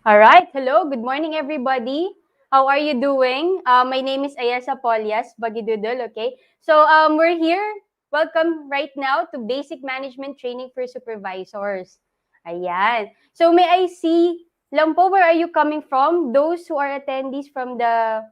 All right. Hello. Good morning, everybody. How are you doing? My name is Ayesa Polias, Bagidudul. Okay. So we're here. Welcome right now to Basic Management Training for Supervisors. Ayan. So may I see, Lampo, where are you coming from? Those who are attendees from the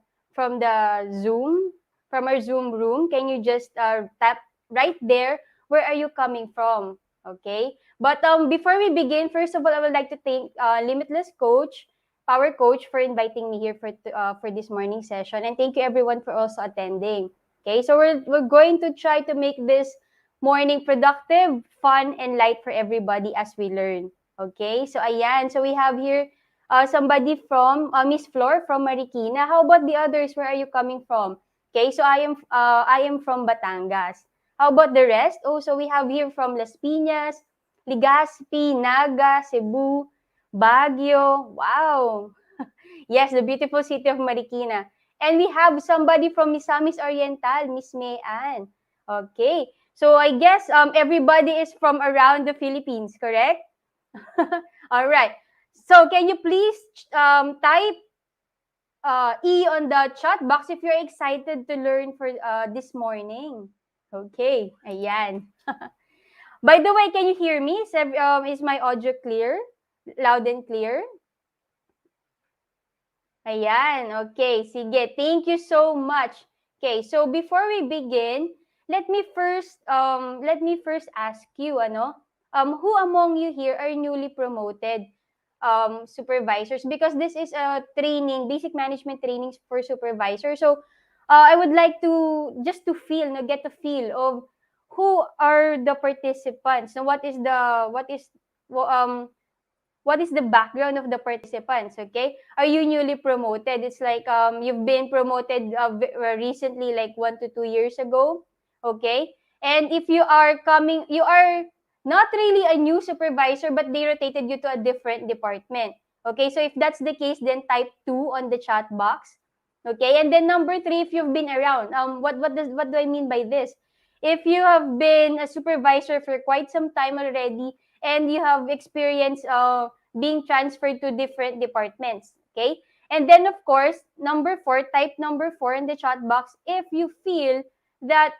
Zoom, from our Zoom room, can you just tap right there? Where are you coming from? Okay. But before we begin, first of all, I would like to thank Limitless Coach, Power Coach, for inviting me here for this morning session, and thank you everyone for also attending. Okay, so we're going to try to make this morning productive, fun, and light for everybody as we learn. Okay, so ayan, so we have here somebody from Miss Flor from Marikina. How about the others? Where are you coming from? Okay, so I am from Batangas. How about the rest? Oh, so we have here from Las Piñas, Legazpi, Naga, Cebu, Baguio. Wow. Yes, the beautiful city of Marikina. And we have somebody from Misamis Oriental, Miss May Ann. Okay. So I guess everybody is from around the Philippines, correct? All right. So can you please type E on the chat box if you're excited to learn for this morning. Okay. Ayan. By the way, can you hear me? Is my audio clear? Loud and clear? Ayan, okay. Sige, thank you so much. Okay, so before we begin, let me first ask you, who among you here are newly promoted supervisors? Because this is a training, basic management trainings for supervisors. So, I would like to just to feel, no, get a feel of who are the participants. So, what is the background of the participants, okay? Are you newly promoted? It's like you've been promoted recently, like 1 to 2 years ago, okay? And if you are not really a new supervisor, but they rotated you to a different department, okay? So if that's the case, then type 2 on the chat box, okay? And then number 3, if you've been around, what do I mean by this? If you have been a supervisor for quite some time already, and you have experience being transferred to different departments. Okay? And then, of course, number 4, type number 4 in the chat box if you feel that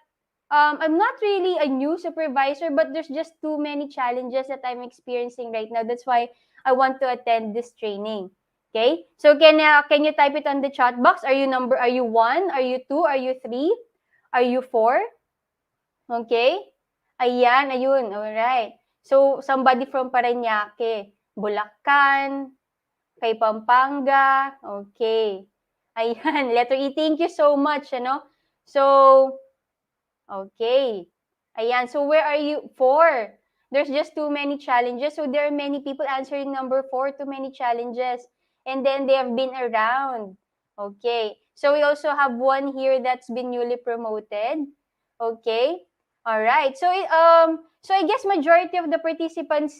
I'm not really a new supervisor, but there's just too many challenges that I'm experiencing right now. That's why I want to attend this training. Okay? So can you type it on the chat box? Are you 1? Are you 2? Are you 3? Are you 4? Okay? Ayan, ayun. Alright. So, somebody from Parañaque, Bulacan, kay Pampanga. Okay. Ayan, letter E. Thank you so much, So, okay. Ayan, so where are you? 4. There's just too many challenges. So, there are many people answering number 4, too many challenges. And then they have been around. Okay. So, we also have one here that's been newly promoted. Okay. All right. So I guess majority of the participants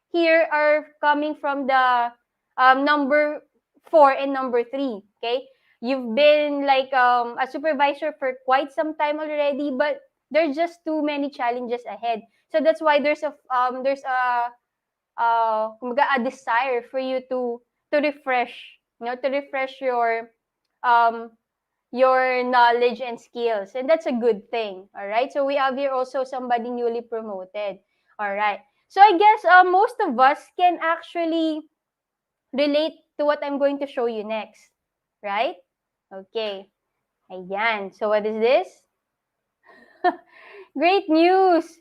here are coming from the number 4 and number 3. Okay. You've been like a supervisor for quite some time already, but there's just too many challenges ahead. So that's why kumbaga, a desire for you to refresh, to refresh um your knowledge and skills. And that's a good thing. All right. So we have here also somebody newly promoted. All right. So I guess most of us can actually relate to what I'm going to show you next. Right? Okay. Ayan. So what is this? Great news.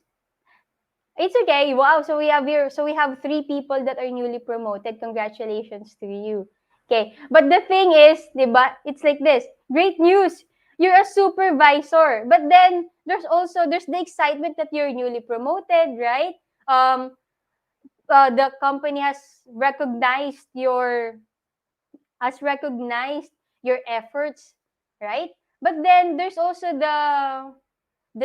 It's okay. Wow. So we have 3 people that are newly promoted. Congratulations to you. Okay. But the thing is, diba, it's like this. Great news. You're a supervisor. But then there's the excitement that you're newly promoted, right? Um the company has recognized your efforts, right? But then there's also the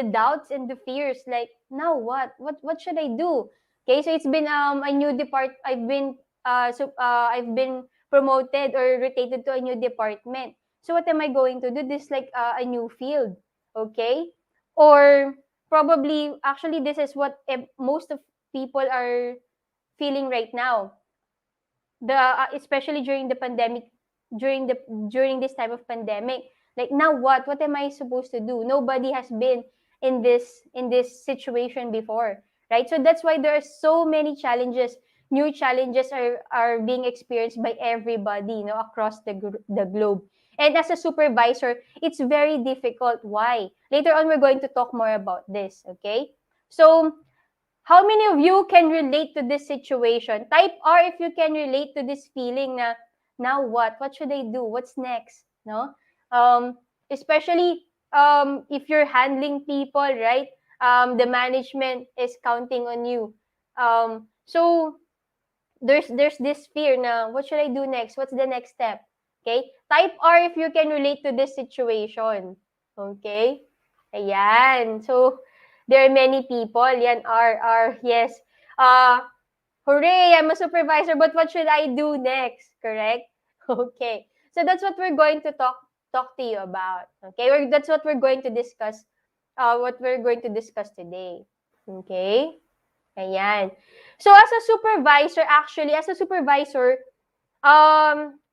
doubts and the fears, like, now what should I do? Okay, so it's been a new depart I've been promoted or rotated to a new department. So what am I going to do? This, like, a new field. Okay, or probably, actually, this is what most of people are feeling right now. especially during the pandemic, during this type of pandemic, like, now what am I supposed to do? Nobody has been in this situation before, right? So that's why there are so many challenges. New challenges are being experienced by everybody, across the globe. And as a supervisor, it's very difficult. Why? Later on, we're going to talk more about this. Okay, so how many of you can relate to this situation? Type R if you can relate to this feeling na, now what? What should I do? What's next? No? Especially if you're handling people, right? The management is counting on you. So there's this fear na, what should I do next? What's the next step? Okay? Type R if you can relate to this situation. Okay? Ayan. So, there are many people. Yan, R, yes. Uh, Hooray, I'm a supervisor, but what should I do next? Correct? Okay. So, that's what we're going to talk to you about. Okay? That's what we're going to discuss, what we're going to discuss today. Okay? Ayan. So, as a supervisor,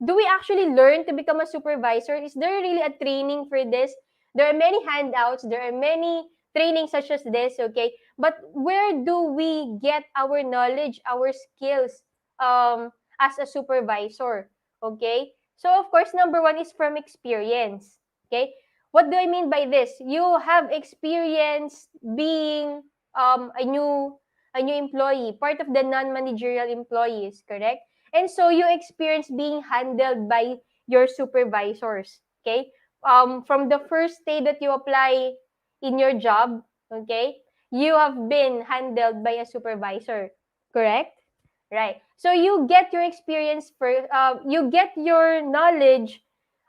do we actually learn to become a supervisor? Is there really a training for this? There are many handouts, there are many trainings such as this, okay? But where do we get our knowledge, our skills as a supervisor? Okay? So, of course, number one is from experience. Okay? What do I mean by this? You have experience being a new employee, part of the non-managerial employees, correct? And so you experience being handled by your supervisors. Okay? From the first day that you apply in your job, okay, you have been handled by a supervisor. Correct? Right. So you get your experience you get your knowledge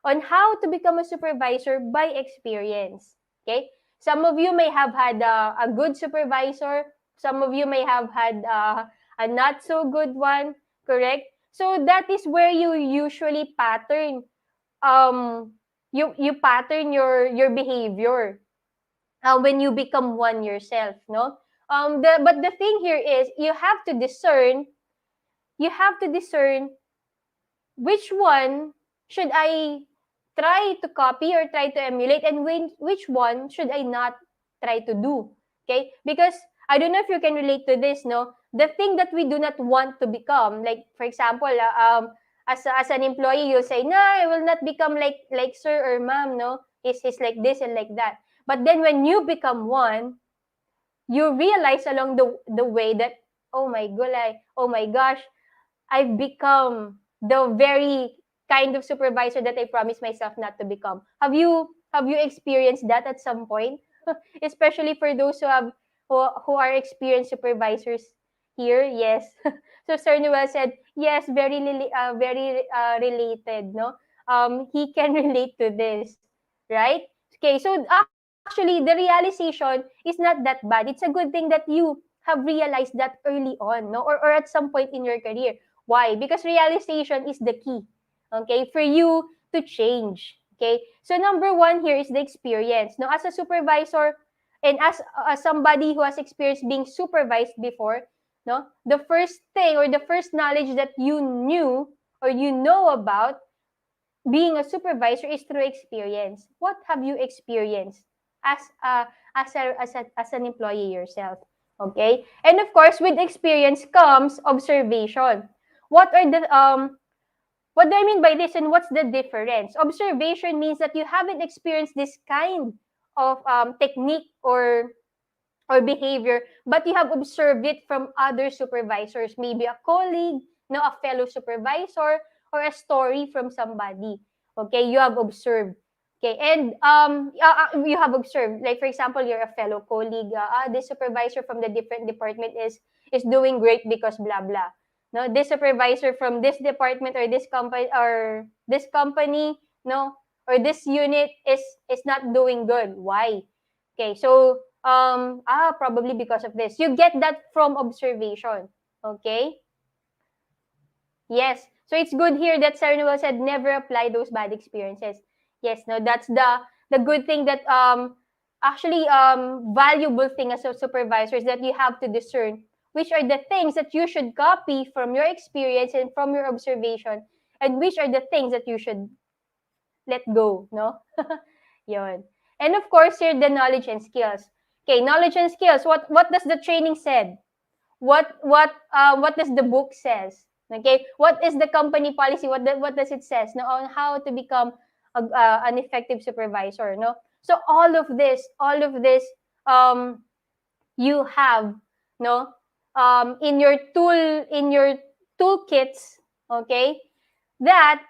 on how to become a supervisor by experience. Okay? Some of you may have had a good supervisor. Some of you may have had a not so good one. Correct? So that is where you usually pattern you pattern your behavior when you become one yourself, no? But the thing here is you have to discern which one should I try to copy or try to emulate, and which one should I not try to do. Okay? Because I don't know if you can relate to this, no? The thing that we do not want to become, like for example, as an employee, you'll say, "No, I will not become like sir or ma'am, no? He's like this and like that." But then when you become one, you realize along the way that, oh my gosh, I've become the very kind of supervisor that I promised myself not to become. Have you experienced that at some point? Especially for those who are experienced supervisors here. Yes. So Sir Noel said, yes, very related, no? He can relate to this, right? Okay, so actually the realization is not that bad. It's a good thing that you have realized that early on, no? Or at some point in your career. Why? Because realization is the key, okay, for you to change. Okay, so number one here is the experience. Now, as a supervisor and as somebody who has experienced being supervised before, no, the first thing or the first knowledge that you knew or you know about being a supervisor is through experience. What have you experienced as a as an employee yourself? Okay, and of course, with experience comes observation. What are the what do I mean by this, and what's the difference? Observation means that you haven't experienced this kind of technique or behavior, but you have observed it from other supervisors, maybe a colleague, no, a fellow supervisor, or a story from somebody. Okay, you have observed. Okay, and you have observed, like for example, you're a fellow colleague. This supervisor from the different department is doing great because blah blah. No, this supervisor from this department or this company, no, or this unit is not doing good. Why? Okay, so probably because of this. You get that from observation. Okay? Yes. So it's good here that Sir Noel said never apply those bad experiences. Yes, no, that's the good thing that actually valuable thing as a supervisor is that you have to discern which are the things that you should copy from your experience and from your observation, and which are the things that you should let go, no? Yun. And of course, here the knowledge and skills. Okay, knowledge and skills. What does the training said? What does the book says? Okay, what is the company policy? What does it says? No, on how to become an effective supervisor. No, so all of this, you have, no, in your toolkits. Okay, that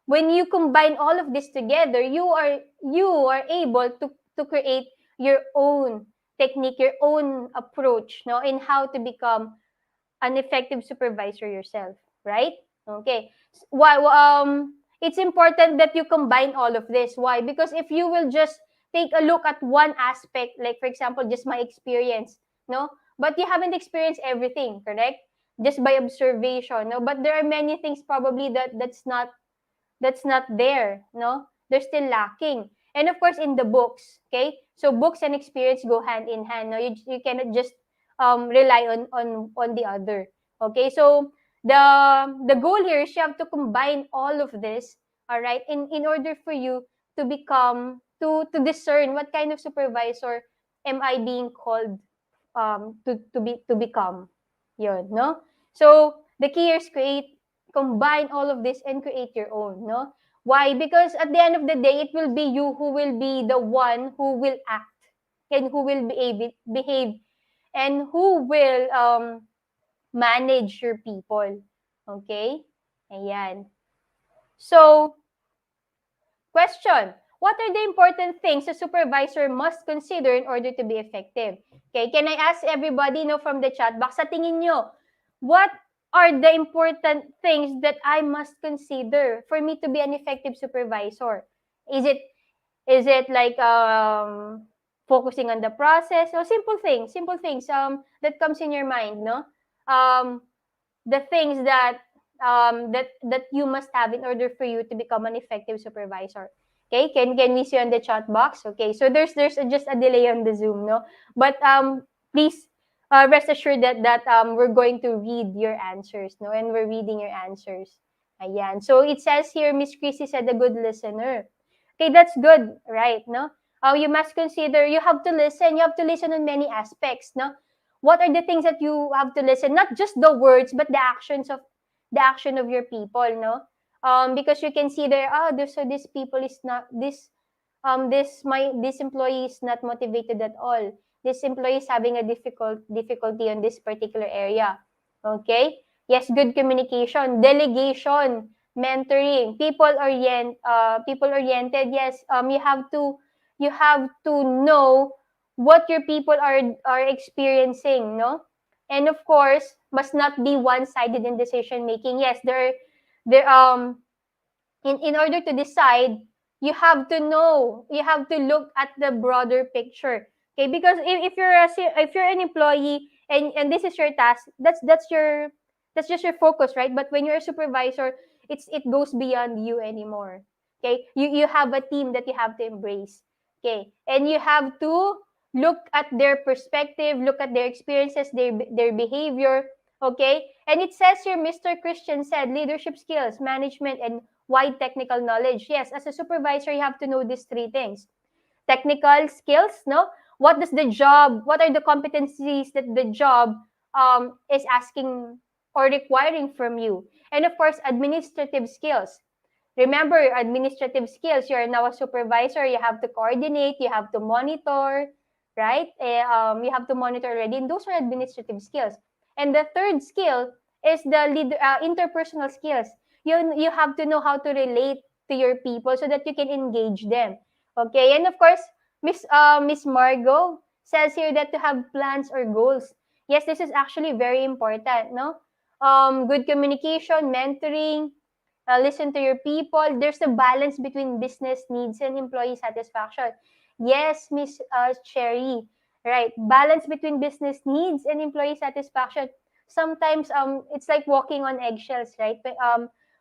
when you combine all of this together, you are able to create your own technique, your own approach, no, in how to become an effective supervisor yourself, right? Okay. Why? It's important that you combine all of this. Why? Because if you will just take a look at one aspect, like for example, just my experience, no, but you haven't experienced everything, correct? Just by observation, no. But there are many things probably that's not there, no. They're still lacking. And of course, in the books, okay. So books and experience go hand in hand. No, you cannot just rely on the other. Okay, so the goal here is you have to combine all of this, all right, in order for you to become to discern what kind of supervisor am I being called to become. Yun, no? So the key here is combine all of this and create your own, no? Why? Because at the end of the day, it will be you who will be the one who will act and who will behave and who will manage your people. Okay? Ayan. So, question. What are the important things a supervisor must consider in order to be effective? Okay, can I ask everybody, from the chat box, sa tingin nyo, what are the important things that I must consider for me to be an effective supervisor? Is it like focusing on the process, or simple things that comes in your mind, no? The things that you must have in order for you to become an effective supervisor. Okay, can we see on the chat box? Okay, so there's just a delay on the Zoom, no? But please rest assured that we're going to read your answers, no? And we're reading your answers. Ayan. So it says here, Miss Chrissy said a good listener. Okay, that's good, right? No? You must consider, you have to listen. You have to listen on many aspects, no? What are the things that you have to listen? Not just the words, but the action of your people, no? Because you can see there, this people is not this employee is not motivated at all. This employee is having a difficulty on this particular area. Okay? Yes, good communication, delegation, mentoring, people oriented. Yes, you have to know what your people are experiencing, no? And of course, must not be one-sided in decision making. Yes, there in order to decide, you have to know, you have to look at the broader picture. Okay, because if you're an employee and this is your task, that's just your focus, right? But when you're a supervisor, it goes beyond you anymore. Okay, you have a team that you have to embrace. Okay, and you have to look at their perspective, look at their experiences, their behavior. Okay, and it says here, Mr. Christian said, leadership skills, management, and wide technical knowledge. Yes, as a supervisor, you have to know these three things. Technical skills, no? What are the competencies that the job is asking or requiring from you? And of course, administrative skills. Remember, your administrative skills, you're now a supervisor, you have to coordinate, you have to monitor, right? You have to monitor already, and those are administrative skills. And the third skill is the interpersonal skills. You have to know how to relate to your people so that you can engage them. Okay, and of course, Miss Margot says here that to have plans or goals. Yes, this is actually very important, no? Good communication, mentoring, listen to your people. There's a balance between business needs and employee satisfaction. Yes, Miss Cherry, right? Balance between business needs and employee satisfaction. Sometimes it's like walking on eggshells, right?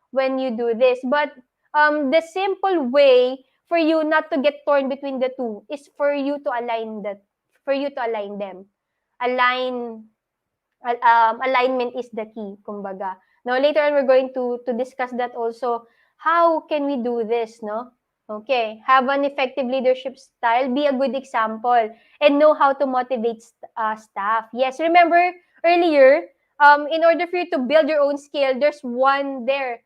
When you do this, but the simple way for you not to get torn between the two is for you to align them. alignment is the key, kumbaga. Now, later on, we're going to discuss that also. How can we do this, no? Okay, have an effective leadership style, be a good example, and know how to motivate staff. Yes, remember earlier, in order for you to build your own skill, there's one there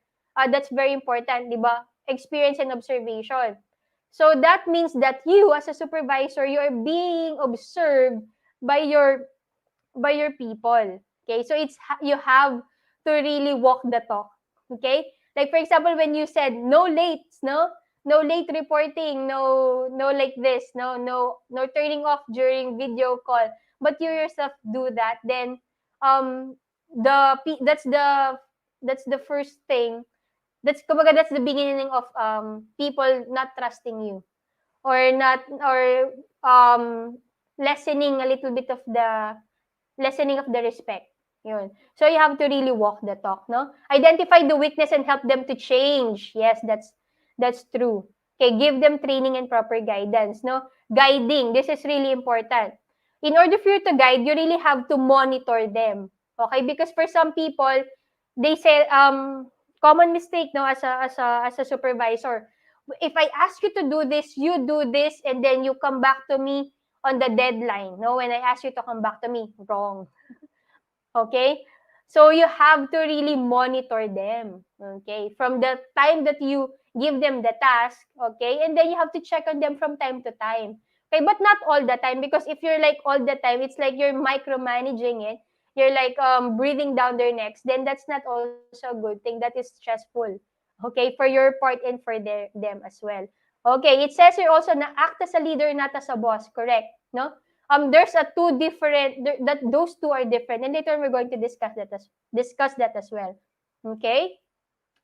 that's very important, di ba? Experience and observation. So that means that you, as a supervisor, you are being observed by your people. Okay, so you have to really walk the talk. Okay, like for example, when you said no late, no late reporting, no like this, no turning off during video call, but you yourself do that, then um that's the first thing. That's the beginning of people not trusting you, or not, or lessening a little bit of the lessening of the respect. Yun. So you have to really walk the talk, no? Identify the weakness and help them to change. Yes, that's true. Okay, give them training and proper guidance, no? Guiding, this is really important. In order for you to guide, you really have to monitor them. Okay? Because for some people, they say common mistake, no, as a supervisor. If I ask you to do this, you do this, and then you come back to me on the deadline. No, when I ask you to come back to me, wrong. Okay? So you have to really monitor them. Okay? From the time that you give them the task, okay? And then you have to check on them from time to time. Okay, but not all the time, because if you're like all the time, it's like you're micromanaging it. You're like breathing down their necks. Then that's not also a good thing. That is stressful. Okay, for your part and for them as well. Okay, it says here also na act as a leader, not as a boss. Correct? No? There's a two different, that those two are different, and later we're going to discuss that as well. Okay?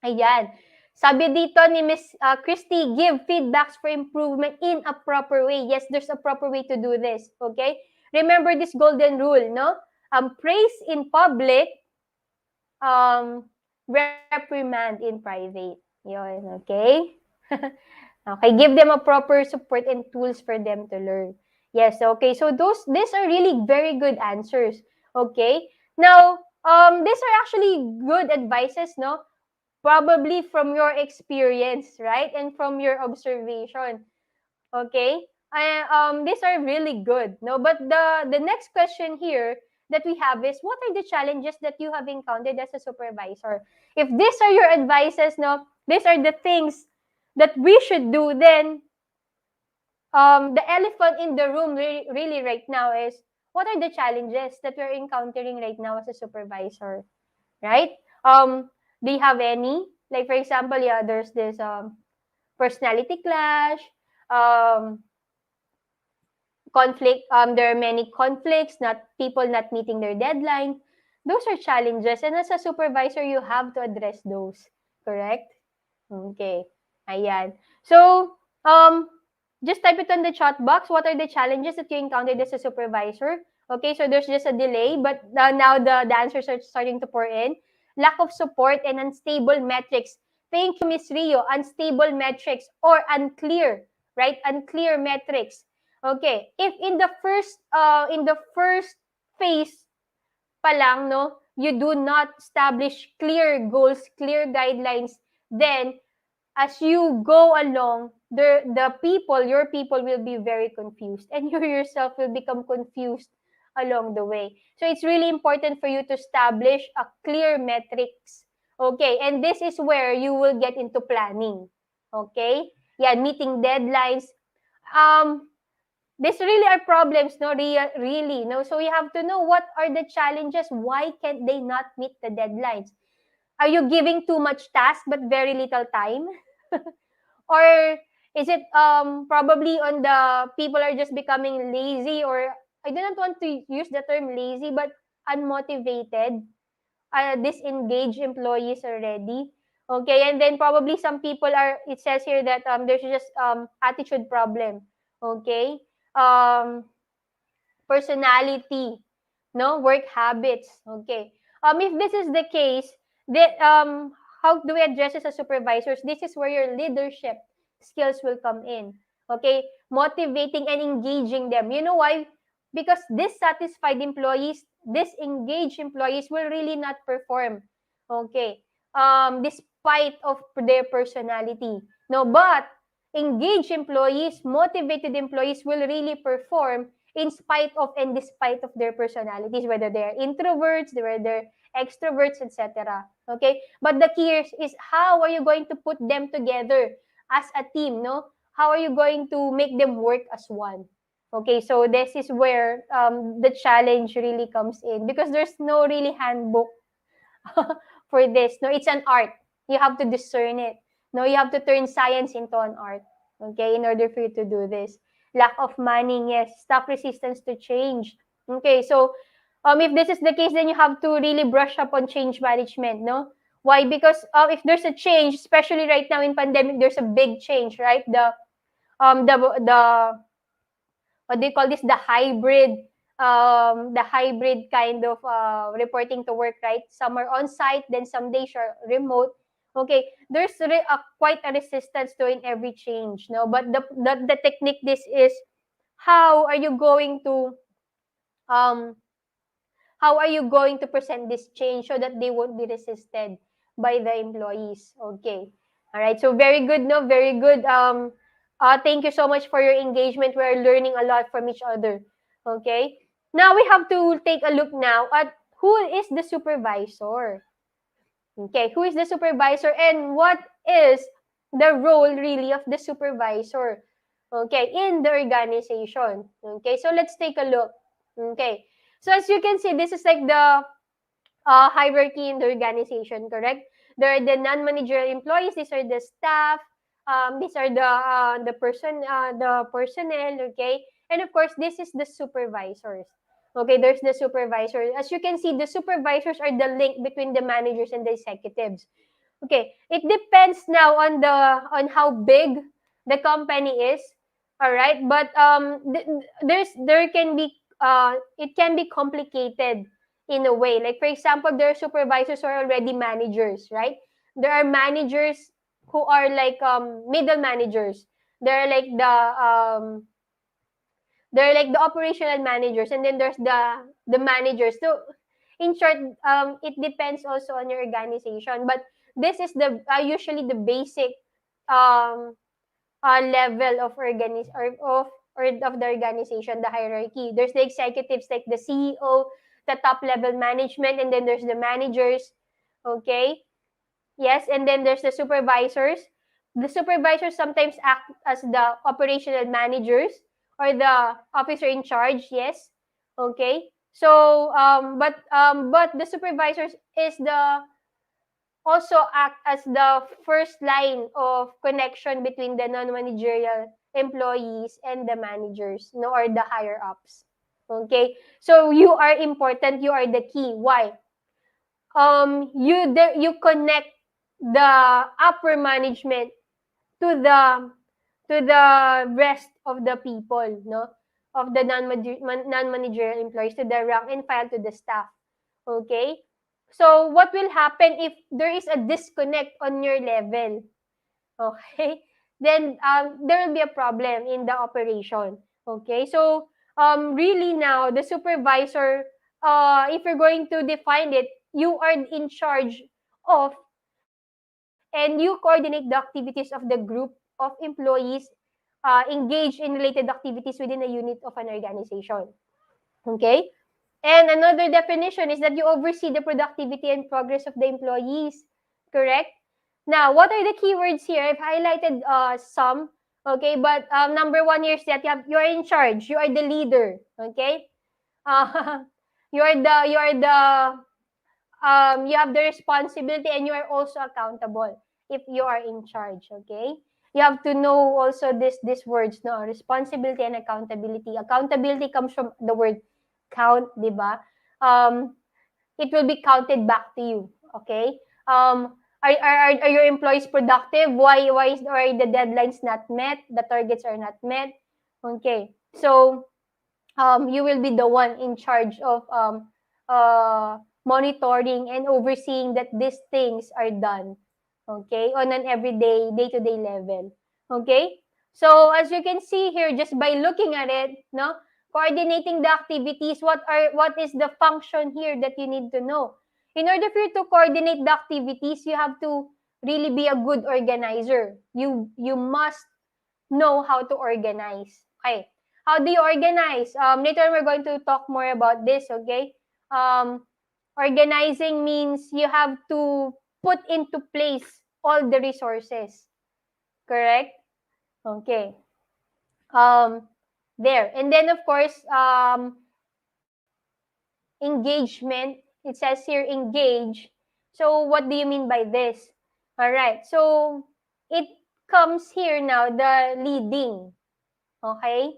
Ayan. Sabi dito ni Miss Christy, give feedbacks for improvement in a proper way. Yes, there's a proper way to do this. Okay? Remember this golden rule, no? Praise in public, reprimand in private. Yun, okay? Okay, give them a proper support and tools for them to learn. Yes, okay. So these are really very good answers. Okay. Now, these are actually good advices, no? Probably from your experience, right? And from your observation. Okay? These are really good, no? But the next question here that we have is, what are the challenges that you have encountered as a supervisor? If these are your advices, no, these are the things that we should do, then the elephant in the room really right now is, what are the challenges that we're encountering right now as a supervisor, right? Do you have any? Like for example, yeah, there's this personality clash, um, conflict. There are many conflicts, not people not meeting their deadline. Those are challenges, and as a supervisor, you have to address those. Correct? Okay. Ayan. So, just type it on the chat box. What are the challenges that you encountered as a supervisor? Okay, so there's just a delay, but now the answers are starting to pour in. Lack of support and unstable metrics. Thank you, Miss Rio. Unstable metrics or unclear, right? Unclear metrics. Okay, if in the first phase pa lang, no, you do not establish clear goals, clear guidelines, then as you go along, your people will be very confused, and you yourself will become confused along the way. So it's really important for you to establish a clear metrics. Okay, and this is where you will get into planning. Okay? Yeah, meeting deadlines. Um, these really are problems, no? Really, no? So you have to know what are the challenges. Why can't they not meet the deadlines? Are you giving too much task but very little time? Or is it probably on the people are just becoming lazy, or I do not want to use the term lazy, but unmotivated, disengaged employees already. Okay, and then probably some people are, it says here that there's just attitude problem. Okay, um, personality, no, work habits. Okay, if this is the case, that how do we address this as supervisors? This is where your leadership skills will come in. Okay, motivating and engaging them. You know why? because dissatisfied employees, disengaged employees will really not perform. Okay. Despite of their personality. No, but engaged employees, motivated employees will really perform in spite of and despite of their personalities, whether they're introverts, whether they're extroverts, etc. Okay? But the key is how are you going to put them together as a team, no? How are you going to make them work as one? Okay, so this is where the challenge really comes in, because there's no really handbook for this. No, it's an art. You have to discern it. No, you have to turn science into an art. Okay, in order for you to do this. Lack of manning, yes. Stop resistance to change. Okay, so if this is the case, then you have to really brush up on change management, no? Why? Because if there's a change, especially right now in pandemic, there's a big change, right? The what do you call this, the hybrid kind of reporting to work, right? Some are on site, then some days are remote. Okay, there's quite a resistance to in every change, no? But the technique, this is how are you going to um how are you going to present this change so that they won't be resisted by the employees? Okay. All right. So very good, no? Very good. Thank you so much for your engagement. We're learning a lot from each other. Okay. Now we have to take a look now at who is the supervisor. Okay. Who is the supervisor and what is the role really of the supervisor? Okay. In the organization. Okay. So let's take a look. Okay. So as you can see, this is like the hierarchy in the organization, correct? There are the non-managerial employees. These are the staff. These are the personnel. Okay, and of course, this is the supervisors. Okay, there's the supervisor. As you can see, the supervisors are the link between the managers and the executives. Okay, it depends now on how big the company is. All right, but there can be it can be complicated in a way. Like for example, there are supervisors who are already managers, right? There are managers who are like middle managers. There are like the operational managers, and then there's the managers. So in short, it depends also on your organization, but this is the usually the basic um level of of the organization, the hierarchy. There's the executives like the CEO, the top level management, and then there's the managers. Okay. Yes, and then there's the supervisors. The supervisors sometimes act as the operational managers or the officer in charge. Yes. Okay. So but the supervisors is the also act as the first line of connection between the non-managerial employees and the managers, no, or the higher ups. Okay, so you are important. You are the key. Why? You connect the upper management to the rest of the people, no, of the non-managerial employees, to the rank and file, to the staff. Okay, so what will happen if there is a disconnect on your level? Okay, then there will be a problem in the operation. Okay, so really now the supervisor, if you're going to define it, you are in charge of and you coordinate the activities of the group of employees engaged in related activities within a unit of an organization. Okay? And another definition is that you oversee the productivity and progress of the employees. Correct? Now, what are the keywords here? I've highlighted some. Okay, but number one here is that you are in charge. You are the leader. Okay? Uh, you have the responsibility, and you are also accountable if you are in charge. Okay, you have to know also these words, no, responsibility and accountability. Accountability comes from the word count, diba? It will be counted back to you. Okay, are your employees productive? Why the deadlines not met, the targets are not met? Okay, so you will be the one in charge of monitoring and overseeing that these things are done, okay, on an everyday, day-to-day level. Okay, so as you can see here, just by looking at it, no, Coordinating the activities, what is the function here that you need to know? In order for you to coordinate the activities, you have to really be a good organizer. You must know how to organize. Okay. How do you organize? Later on, we're going to talk more about this, okay? Organizing means you have to put into place all the resources. Correct? Okay. There. And then, of course, engagement. It says here, engage. So, what do you mean by this? All right. So, it comes here now, the leading. Okay?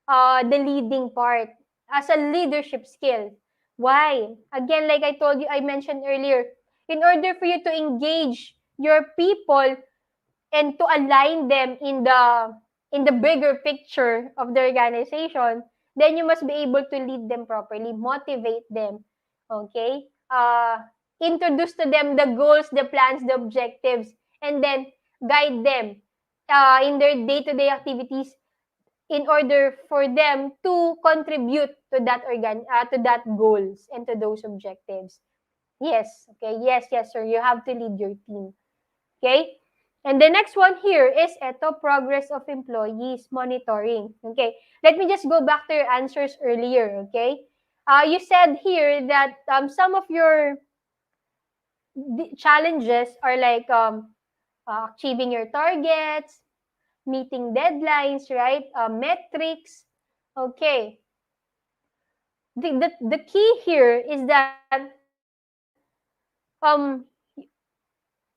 The leading part as a leadership skill. Why? Again, like I told you, I mentioned earlier, in order for you to engage your people and to align them in the bigger picture of the organization, then you must be able to lead them properly, motivate them, okay? Introduce to them the goals, the plans, the objectives, and then guide them in their day-to-day activities in order for them to contribute to that goals and to those objectives. Yes, okay. Yes, sir. You have to lead your team. Okay? And the next one here is progress of employees monitoring. Okay? Let me just go back to your answers earlier, okay? You said here that some of your challenges are like achieving your targets, meeting deadlines, right? Metrics. Okay. The key here is that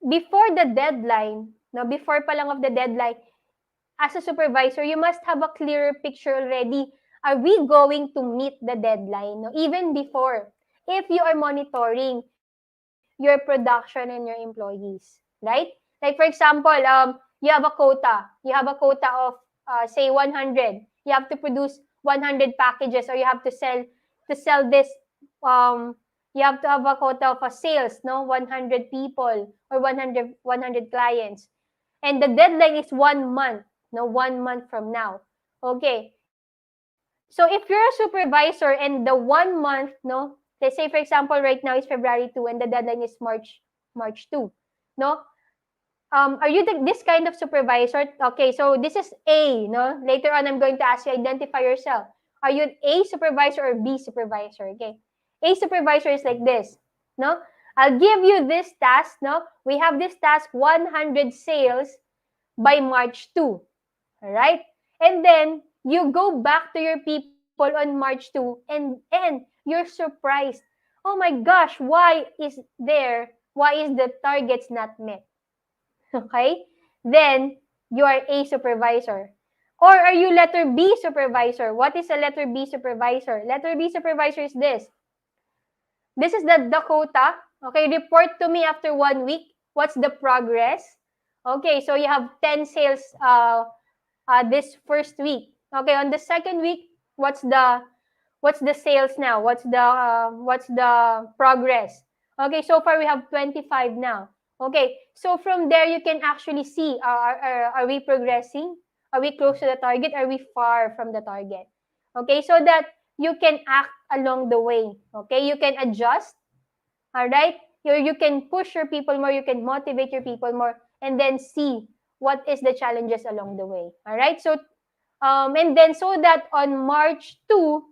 before the deadline, no, before pa lang of the deadline, as a supervisor, you must have a clearer picture already. Are we going to meet the deadline? No? Even before, if you are monitoring your production and your employees, right? Like for example, you have a quota. You have a quota of say 100. You have to produce 100 packages, or you have to sell this. You have to have a quota of a sales, no, 100 people or 100 clients, and the deadline is 1 month. No, 1 month from now. Okay. So if you're a supervisor and the 1 month, no, let's say for example right now is February 2 and the deadline is March 2, no? Are you this kind of supervisor? Okay, so this is A, no? Later on I'm going to ask you identify yourself. Are you an A supervisor or B supervisor? Okay. A supervisor is like this, no? I'll give you this task, no? We have this task 100 sales by March 2. All right? And then you go back to your people on March 2 and you're surprised. Oh my gosh, why is the targets not met? Okay? Then you are a supervisor. Or are you letter B supervisor? What is a letter B supervisor? Letter B supervisor is this. This is the quota. Okay, report to me after 1 week. What's the progress? Okay, so you have 10 sales this first week. Okay, on the second week, what's the sales now? What's the progress? Okay, so far we have 25 now. Okay, so from there you can actually see are we progressing? Are we close to the target? Are we far from the target? Okay, so that you can act along the way. Okay, you can adjust. All right, you can push your people more. You can motivate your people more, and then see what is the challenges along the way. All right, so and then so that on March 2,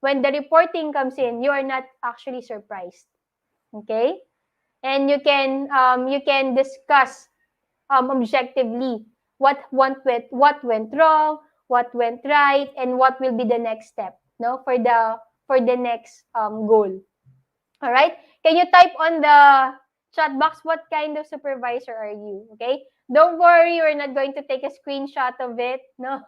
when the reporting comes in, you are not actually surprised. Okay, and you can discuss objectively what went wrong, what went right, and what will be the next step, no, for the next goal. All right, can you type on the chat box what kind of supervisor are you? Okay, don't worry, we're not going to take a screenshot of it, no.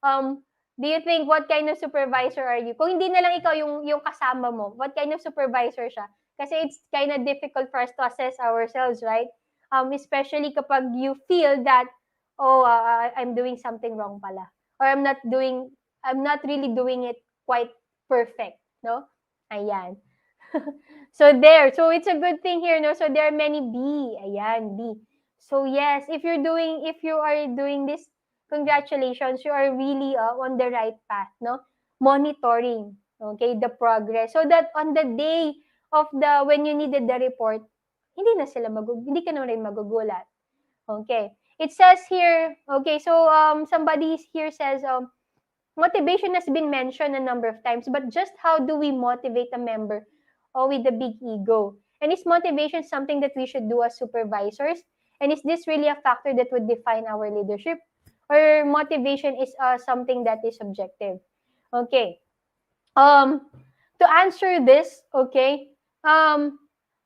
um do you think what kind of supervisor are you? Kung hindi na lang ikaw yung kasama mo, what kind of supervisor siya? Kasi it's kind of difficult for us to assess ourselves, right? Especially kapag you feel that, oh, I'm doing something wrong pala. Or I'm not really doing it quite perfect, no? Ayan. So there. So it's a good thing here, no? So there are many B. Ayan, B. So yes, if you are doing this, congratulations, you are really on the right path, no? monitoring, okay, the progress. So that on the day of when you needed the report, hindi ka na rin magugulat. Okay. It says here, okay, so somebody here says, motivation has been mentioned a number of times, but just how do we motivate a member with a big ego? And is motivation something that we should do as supervisors? And is this really a factor that would define our leadership? Or motivation is something that is subjective? Okay. To answer this, okay,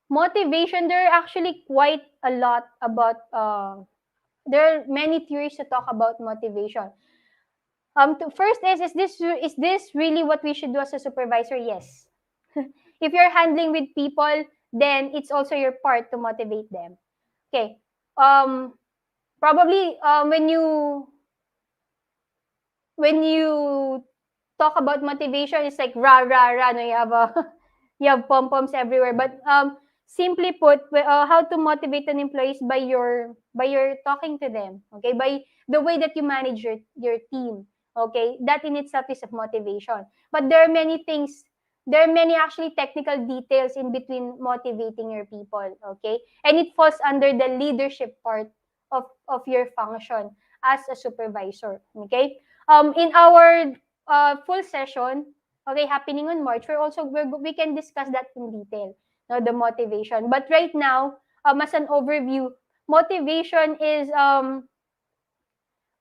motivation, there are actually quite a lot about, there are many theories to talk about motivation. First is this really what we should do as a supervisor? Yes. If you're handling with people, then it's also your part to motivate them. Okay. Probably when you talk about motivation, it's like rah rah rah. No, you have you have pom poms everywhere. But simply put, how to motivate an employee is by your talking to them. Okay, by the way that you manage your team. Okay, that in itself is of motivation. But there are many things. There are many actually technical details in between motivating your people. Okay, and it falls under the leadership part of your function as a supervisor. Okay, in our full session, okay, happening on March, we can discuss that in detail, no, the motivation. But right now, as an overview, motivation is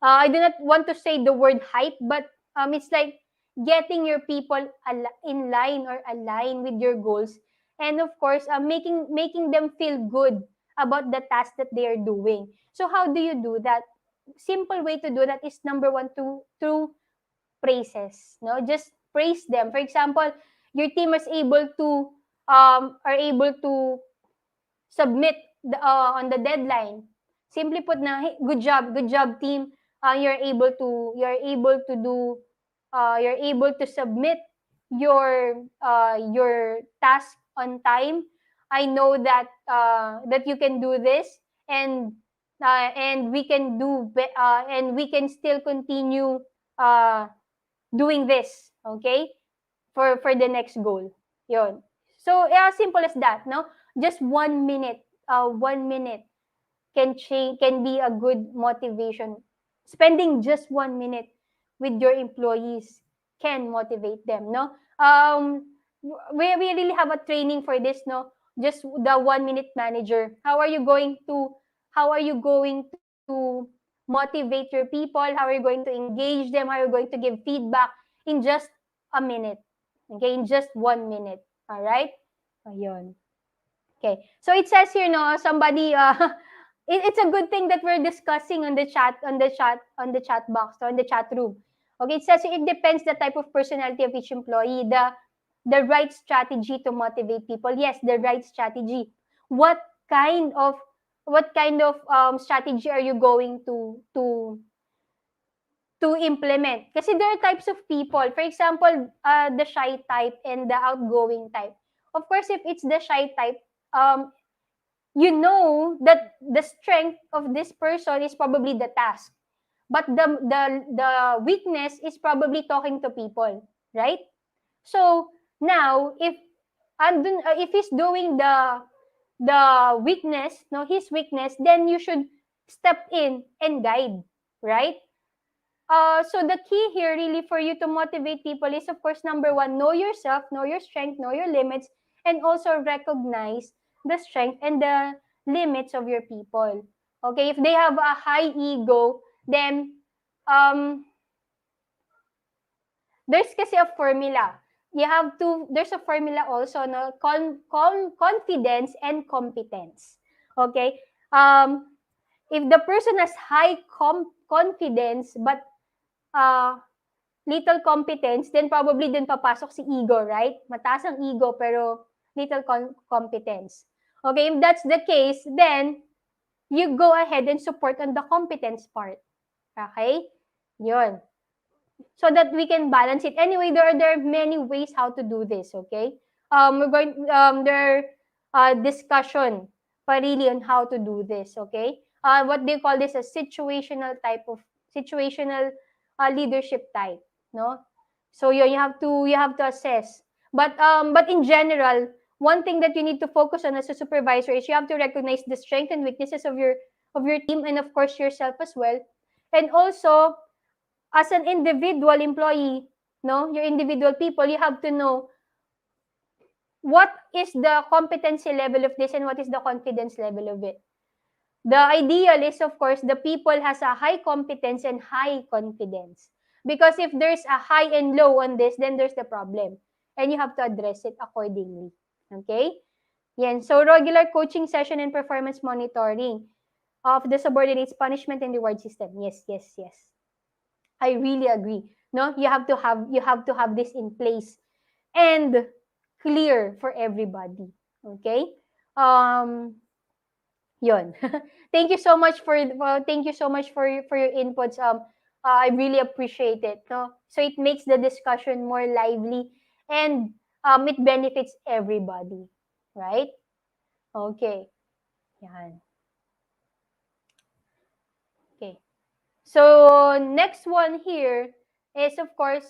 I do not want to say the word hype, but it's like getting your people in line or align with your goals, and of course, making them feel good about the task that they are doing. So how do you do that? Simple way to do that is number one, through praises. No, just praise them. For example, your team is able to are able to submit on the deadline. Simply put na, hey, good job team. You're able to submit your task on time. I know that that you can do this, and we can and we can still continue uh, doing this, okay, for the next goal. Yon. So yeah, simple as that, no? Just 1 minute, 1 minute can be a good motivation. Spending just 1 minute with your employees can motivate them, no? We really have a training for this, no? Just the 1 minute manager. How are you going to motivate your people? How are you going to engage them? How are you going to give feedback in just a minute? Okay, in just 1 minute. All right? Ayun. Okay. So it says here, no, somebody it's a good thing that we're discussing on the chat box, or on the chat room. Okay, it says it depends the type of personality of each employee, the right strategy to motivate people. Yes, the right strategy. What kind of strategy are you going to implement? Kasi there are types of people. For example, the shy type and the outgoing type. Of course, if it's the shy type, you know that the strength of this person is probably the task, but the weakness is probably talking to people, right? So now, if he's doing the weakness, no, his weakness, then you should step in and guide, right? So the key here really for you to motivate people is, of course, number one, know yourself, know your strength, know your limits, and also recognize the strength and the limits of your people. Okay, if they have a high ego, then there's kasi a formula. There's a formula also, no? Confidence and competence. Okay? If the person has high confidence but little competence, then probably din papasok si ego, right? Mataas ang ego pero little competence. Okay, if that's the case, then you go ahead and support on the competence part. Okay? Yun. So that we can balance it. Anyway, there are many ways how to do this, okay? There are discussion pa really on how to do this, okay? What do you call this? A situational leadership type, no? So you have to assess. But in general, one thing that you need to focus on as a supervisor is you have to recognize the strengths and weaknesses of your team, and of course yourself as well. And also, as an individual employee, no, your individual people, you have to know what is the competency level of this and what is the confidence level of it. The ideal is, of course, the people has a high competence and high confidence. Because if there's a high and low on this, then there's the problem. And you have to address it accordingly. Okay? Yan. So, regular coaching session and performance monitoring of the subordinates punishment and reward system. Yes, yes, yes. I really agree. No, you have to have this in place and clear for everybody. Okay? Yun. Thank you so much for your inputs. I really appreciate it. No? So it makes the discussion more lively and it benefits everybody. Right? Okay. Yan. Okay. So next one here is, of course,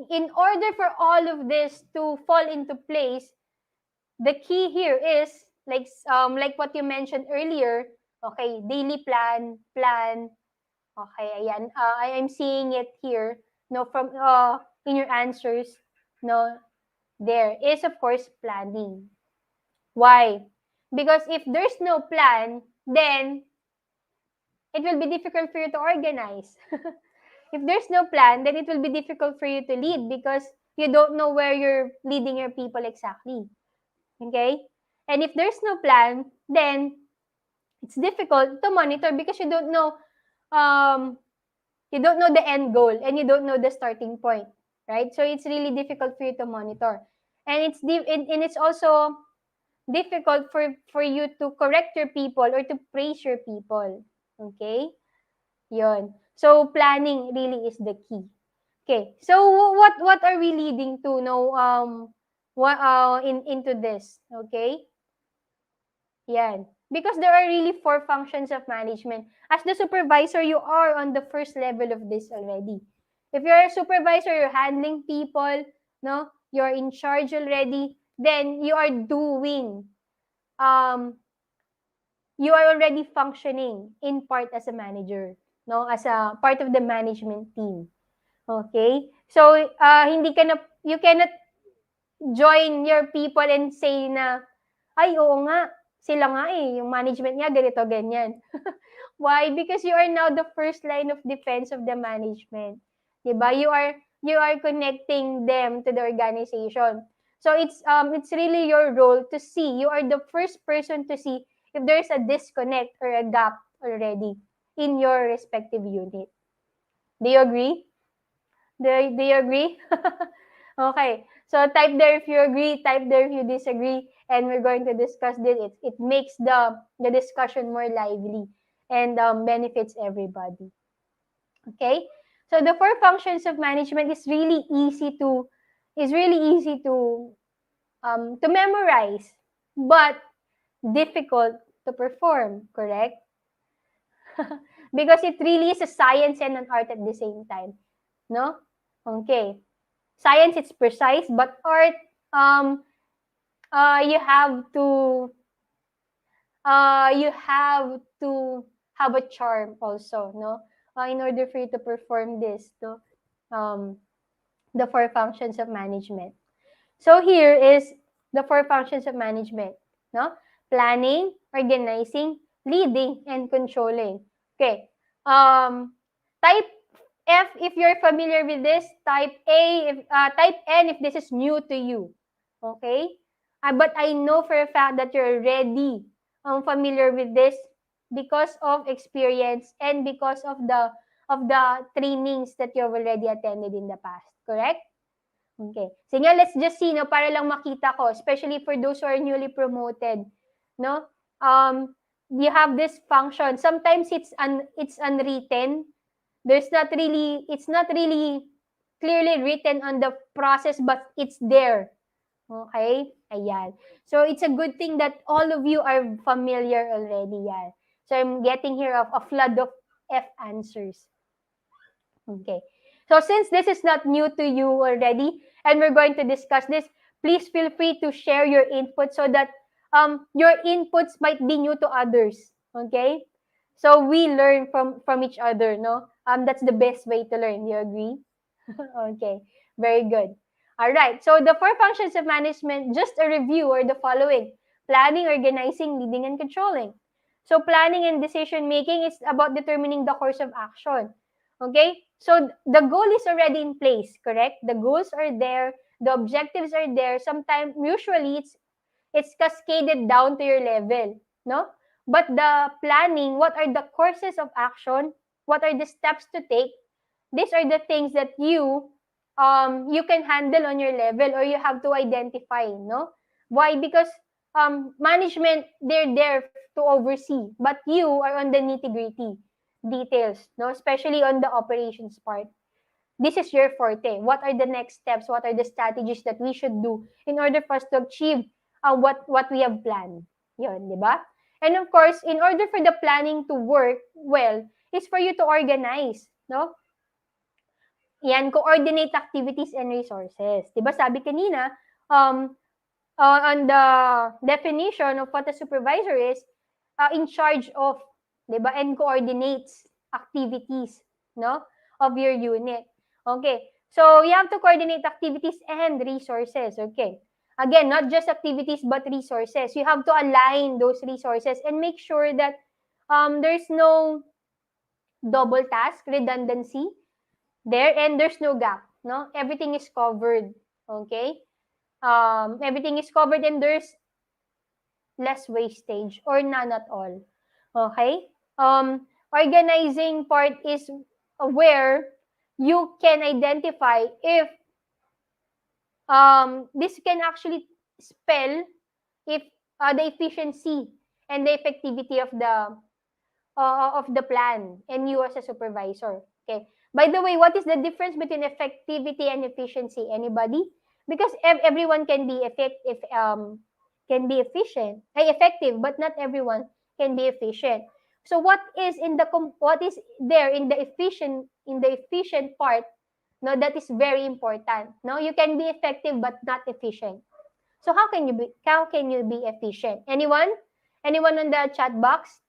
in order for all of this to fall into place, the key here is like what you mentioned earlier. Okay, daily plan. Okay, ayan. I'm seeing it here. No, from in your answers. No, there is of course planning. Why? Because if there's no plan, then it will be difficult for you to organize. If there's no plan, then it will be difficult for you to lead because you don't know where you're leading your people exactly. Okay? And if there's no plan, then it's difficult to monitor because you don't know the end goal and you don't know the starting point, right? So it's really difficult for you to monitor. And it's also difficult for you to correct your people or to praise your people. Okay? Yon. So planning really is the key. Okay. So what are we leading to now into this? Okay? Yan. Because there are really 4 functions of management. As the supervisor, you are on the first level of this already. If you're a supervisor, you're handling people, no? You're in charge already, then you are doing, you are already functioning in part as a manager, no? As a part of the management team. Okay? So, you cannot join your people and say na, ay, oo nga, sila nga yung management niya, ganito, ganyan. Why? Because you are now the first line of defense of the management. Diba? You are connecting them to the organization. So it's really your role to see. You are the first person to see if there's a disconnect or a gap already in your respective unit. Do you agree? Do you agree? Okay. So type there if you agree, type there if you disagree, and we're going to discuss this. It makes the discussion more lively and benefits everybody. Okay? So the 4 functions of management is really easy to memorize, but difficult to perform, correct? Because it really is a science and an art at the same time. No? Okay. Science, it's precise, but art, you have to have a charm also, no? In order for you to perform this, no? The 4 functions of management. So here is the 4 functions of management, no? Planning, organizing, leading, and controlling. Okay. Type F if you're familiar with this. Type N if this is new to you. Okay? But I know for a fact that you're already familiar with this because of experience and because of the trainings that you've already attended in the past. Correct? Okay. Sige, let's just see, no, para lang makita ko, especially for those who are newly promoted, no? You have this function. Sometimes it's unwritten. It's not really clearly written on the process, but it's there. Okay? Ayan. So it's a good thing that all of you are familiar already, yan. So I'm getting here a flood of F answers. Okay. So since this is not new to you already, and we're going to discuss this, please feel free to share your input so that your inputs might be new to others. Okay? So we learn from each other, no? That's the best way to learn. You agree? Okay, very good. All right. So the four functions of management, just a review, are the following: planning, organizing, leading, and controlling. So planning and decision making is about determining the course of action. Okay? So the goal is already in place, correct? The goals are there, the objectives are there. Sometimes, usually, it's cascaded down to your level, no? But the planning, what are the courses of action? What are the steps to take? These are the things that you can handle on your level, or you have to identify, no? Why? Because management, they're there to oversee, but you are on the nitty-gritty details, no? Especially on the operations part. This is your forte. What are the next steps? What are the strategies that we should do in order for us to achieve what we have planned? Yun, di ba? And of course, in order for the planning to work well, is for you to organize, no? Yan, coordinate activities and resources. Di ba sabi kanina, on the definition of what a supervisor is, in charge of, di ba, and coordinates activities, no, of your unit. Okay, so you have to coordinate activities and resources. Okay, again, not just activities but resources. You have to align those resources and make sure that there's no double task, redundancy there, and there's no gap. No, everything is covered. Okay, everything is covered, and there's less wastage or none at all. Okay? Organizing part is where you can identify if this can actually spell if the efficiency and the effectivity of the plan and you as a supervisor. Okay. By the way, what is the difference between effectivity and efficiency? Anybody? Because everyone can be efficient, effective, but not everyone can be efficient. So what is there in the efficient part? No, that is very important. No, you can be effective but not efficient. So how can you be efficient? Anyone? Anyone on the chat box?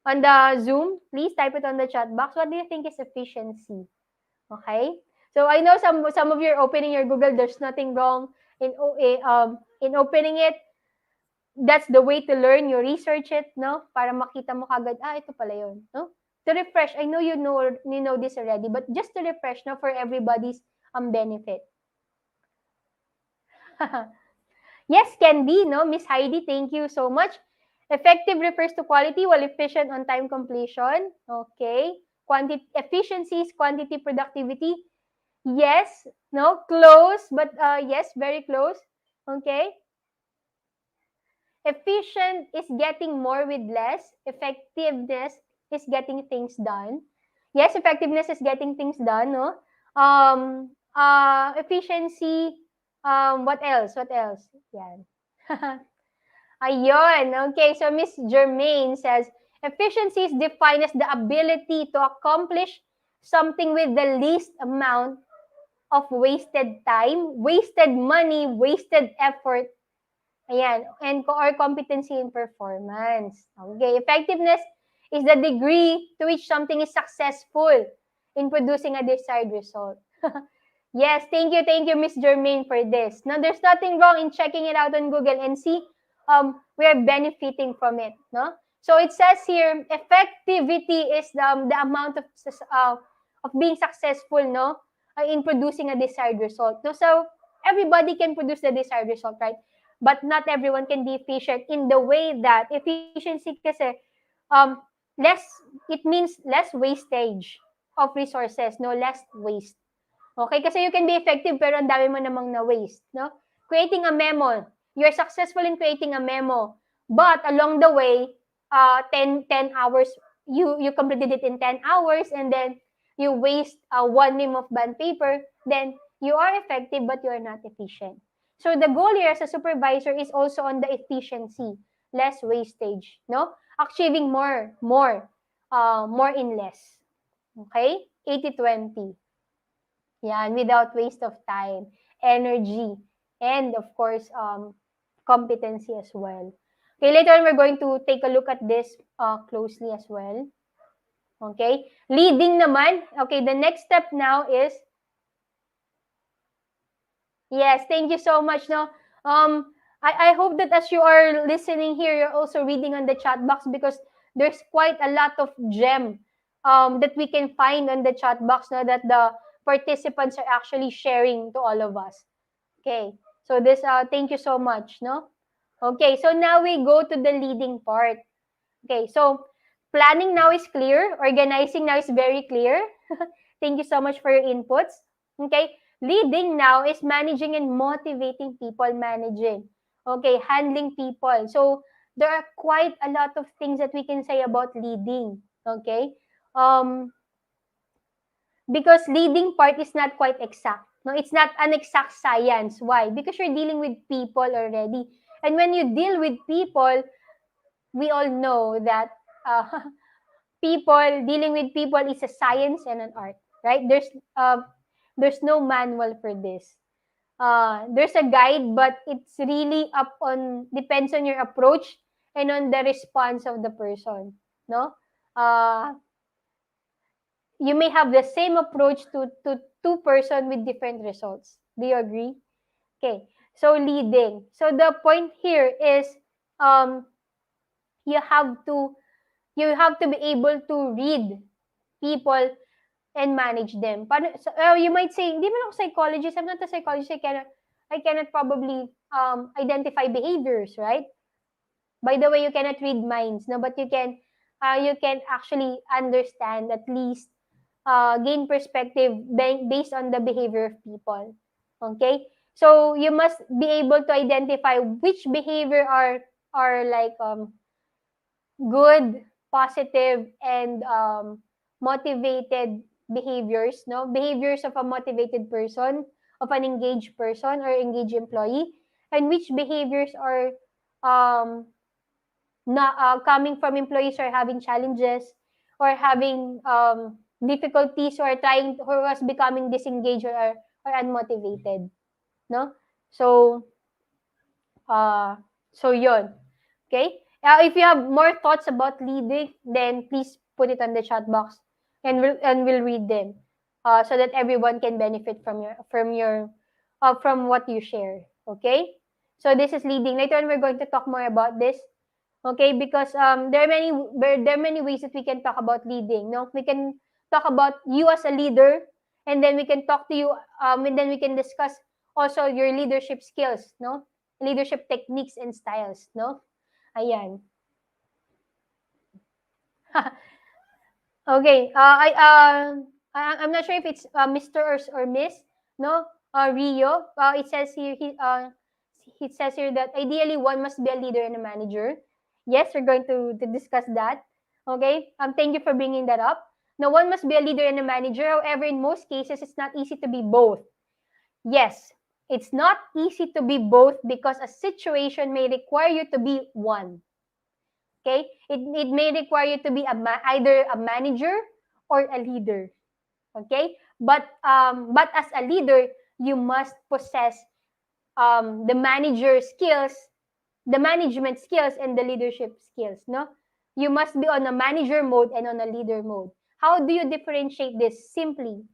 On the Zoom, please type it on the chat box. What do you think is efficiency? Okay? So I know some of you are opening your Google. There's nothing wrong in opening it. That's the way to learn. You research it, no? Para makita mo kagad, ito pala yun, no? To refresh, I know you know this already, but just to refresh, no, for everybody's benefit. Yes, can be, no? Miss Heidi, thank you so much. Effective refers to quality, while efficient on time completion. Okay. Efficiency is quantity, productivity. Yes, no, close, but yes, very close. Okay. Efficient is getting more with less. Effectiveness is getting things done. Yes, effectiveness is getting things done, no? Efficiency, what else? What else? Yan. Ayun. Okay, so Miss Germaine says, efficiency is defined as the ability to accomplish something with the least amount of wasted time, wasted money, wasted effort, ayan, and or competency and performance. Okay, effectiveness is the degree to which something is successful in producing a desired result. Yes, thank you, Miss Germaine, for this. Now, there's nothing wrong in checking it out on Google and see we are benefiting from it, no? So it says here, effectivity is the amount of being successful, no, in producing a desired result. No, so everybody can produce the desired result, right? But not everyone can be efficient in the way that efficiency kasi less, it means less wastage of resources, no, less waste. Okay, kasi you can be effective pero ang dami mo namang na-waste, no? Creating a memo. You're successful in creating a memo, but along the way, 10 hours, you completed it in 10 hours and then you waste one name of bond paper, then you are effective but you are not efficient. So the goal here as a supervisor is also on the efficiency, less wastage, no? Achieving more in less. Okay? 80-20. Yeah, and without waste of time, energy, and of course, competency as well. Okay, later on, we're going to take a look at this closely as well. Okay, leading naman. Okay, the next step now is, yes, thank you so much. No, I hope that as you are listening here, you're also reading on the chat box, because there's quite a lot of gem that we can find on the chat box now that the participants are actually sharing to all of us. Okay. So this thank you so much, no? Okay, so now we go to the leading part. Okay, so planning now is clear, organizing now is very clear. Thank you so much for your inputs. Okay, leading now is managing and motivating people, managing. Okay, handling people. So there are quite a lot of things that we can say about leading. Okay, um, because leading part is not quite exact. No, it's not an exact science. Why? Because you're dealing with people already. And when you deal with people, we all know that uh, people dealing with people is a science and an art, right? There's no manual for this. There's a guide, but it's really up on depends on your approach and on the response of the person. No, uh, you may have the same approach to two person with different results. Do you agree? Okay. So leading. So the point here is um you have to you have to be able to read people and manage them. So, you might say, hindi man ako psychologist. I'm not a psychologist. I cannot probably identify behaviors, right? By the way, you cannot read minds, no, but you can actually understand, at least gain perspective based on the behavior of people. Okay, so you must be able to identify which behavior are like good, positive, and motivated behaviors, no, behaviors of a motivated person, of an engaged person or engaged employee, and which behaviors are um, not coming from employees who are having challenges or having difficulties, or trying who was becoming disengaged or unmotivated, no. So uh yon. Okay, if you have more thoughts about leading, then please put it on the chat box, and we'll read them, so that everyone can benefit from what you share. Okay, so this is leading. Later on, we're going to talk more about this. Okay, because there are many ways that we can talk about leading. No, we can talk about you as a leader, and then we can talk to you, and then we can discuss also your leadership skills, no, leadership techniques and styles, no. Ayan. Okay. I'm not sure if it's Mr. or Miss. No. Rio. It says here that ideally one must be a leader and a manager. Yes, we're going to discuss that. Okay. Thank you for bringing that up. Now, one must be a leader and a manager. However, in most cases, it's not easy to be both. Yes, it's not easy to be both because a situation may require you to be one. Okay? It may require you to be either a manager or a leader. Okay? But as a leader, you must possess the manager skills, the management skills, and the leadership skills. No, you must be on a manager mode and on a leader mode. How do you differentiate this? Simply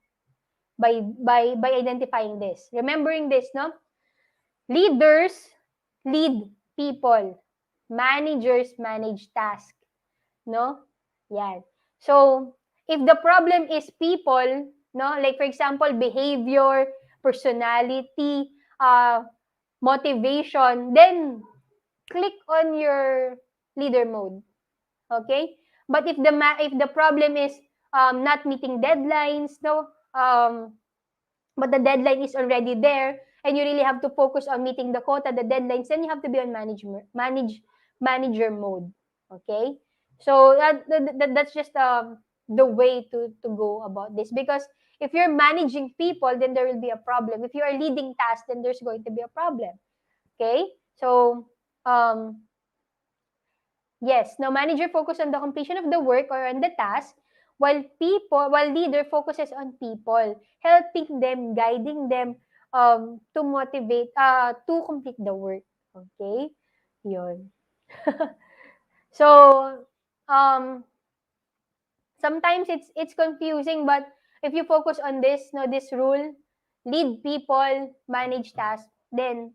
by identifying this, remembering this. No, leaders lead people, managers manage tasks. No? Yan. So, if the problem is people, no, like for example, behavior, personality, motivation, then click on your leader mode. Okay? But if the problem is not meeting deadlines, no, but the deadline is already there, and you really have to focus on meeting the quota, the deadlines, then you have to be on manager mode. Okay, so that's just the way to go about this, because if you're managing people, then there will be a problem. If you are leading tasks, then there's going to be a problem. Okay, so yes, now manager focus on the completion of the work or on the task, while leader focuses on people, helping them, guiding them to motivate, to complete the work. Okay? Yun. So, um, sometimes it's confusing, but if you focus on this, no, this rule, lead people, manage tasks, then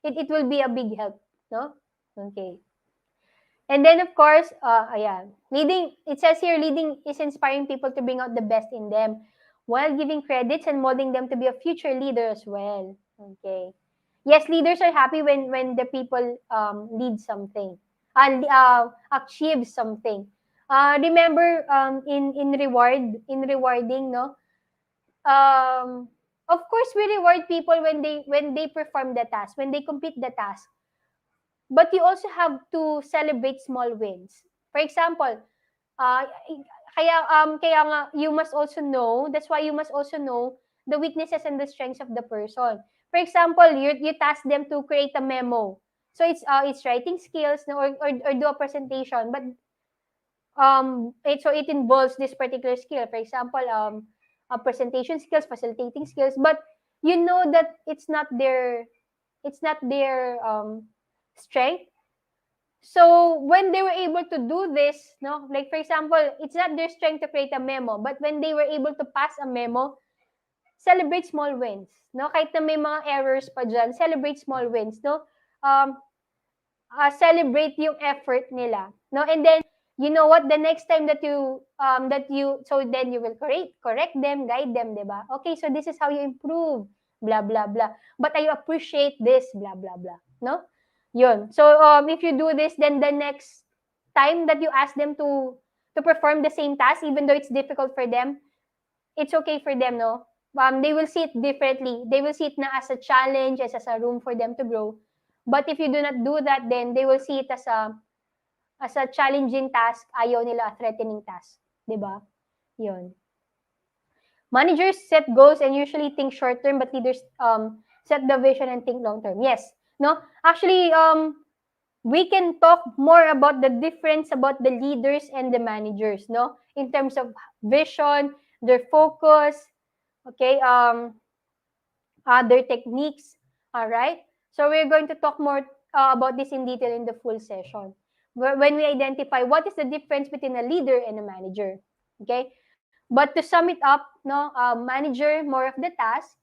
it will be a big help, no? Okay. And then of course, ayan, leading, it says here, leading is inspiring people to bring out the best in them while giving credits and molding them to be a future leader as well. Okay. Yes, leaders are happy when the people lead something and achieve something. Remember in rewarding, no? Um, of course, we reward people when they perform the task, when they complete the task. But you also have to celebrate small wins. For example, uh, kaya nga you must also know, that's why you must also know the weaknesses and the strengths of the person. For example, you task them to create a memo. So it's writing skills, no, or do a presentation, but it involves this particular skill. For example, presentation skills, facilitating skills, but you know that it's not their strength. So when they were able to do this, no, like for example, it's not their strength to create a memo, but when they were able to pass a memo, celebrate small wins, no? Kahit na may mga errors pa dyan, celebrate small wins, no? Um, celebrate yung effort nila, no? And then, you know what, the next time so then you will correct them, guide them, di ba? Okay, so this is how you improve, blah, blah, blah. But I appreciate this, blah, blah, blah, no? Yun. So, if you do this, then the next time that you ask them to perform the same task, even though it's difficult for them, it's okay for them, no? They will see it differently. They will see it na as a challenge, as a room for them to grow. But if you do not do that, then they will see it as a challenging task, ayaw nila a threatening task. Diba? Yun. Managers set goals and usually think short term, but leaders set the vision and think long term. Yes. No? Actually, we can talk more about the difference about the leaders and the managers, no? In terms of vision, their focus, okay, their techniques, all right? So we're going to talk more about this in detail in the full session. When we identify what is the difference between a leader and a manager, okay? But to sum it up, no, manager, more of the task.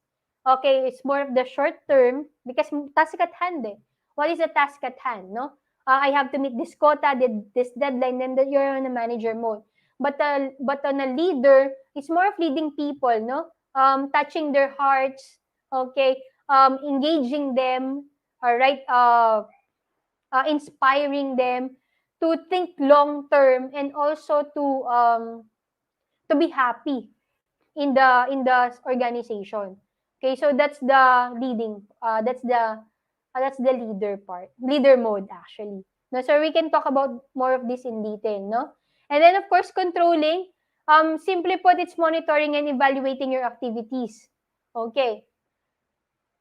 Okay, it's more of the short term because task at hand. Eh. What is the task at hand? No, I have to meet this quota, this deadline, then you're on a manager mode. But on a leader, it's more of leading people. No, touching their hearts. Okay, engaging them. All right, inspiring them to think long term and also to be happy in the organization. Okay, so that's the leading. That's the leader part, leader mode actually. No, so we can talk about more of this in detail, no? And then of course controlling. Simply put, it's monitoring and evaluating your activities. Okay.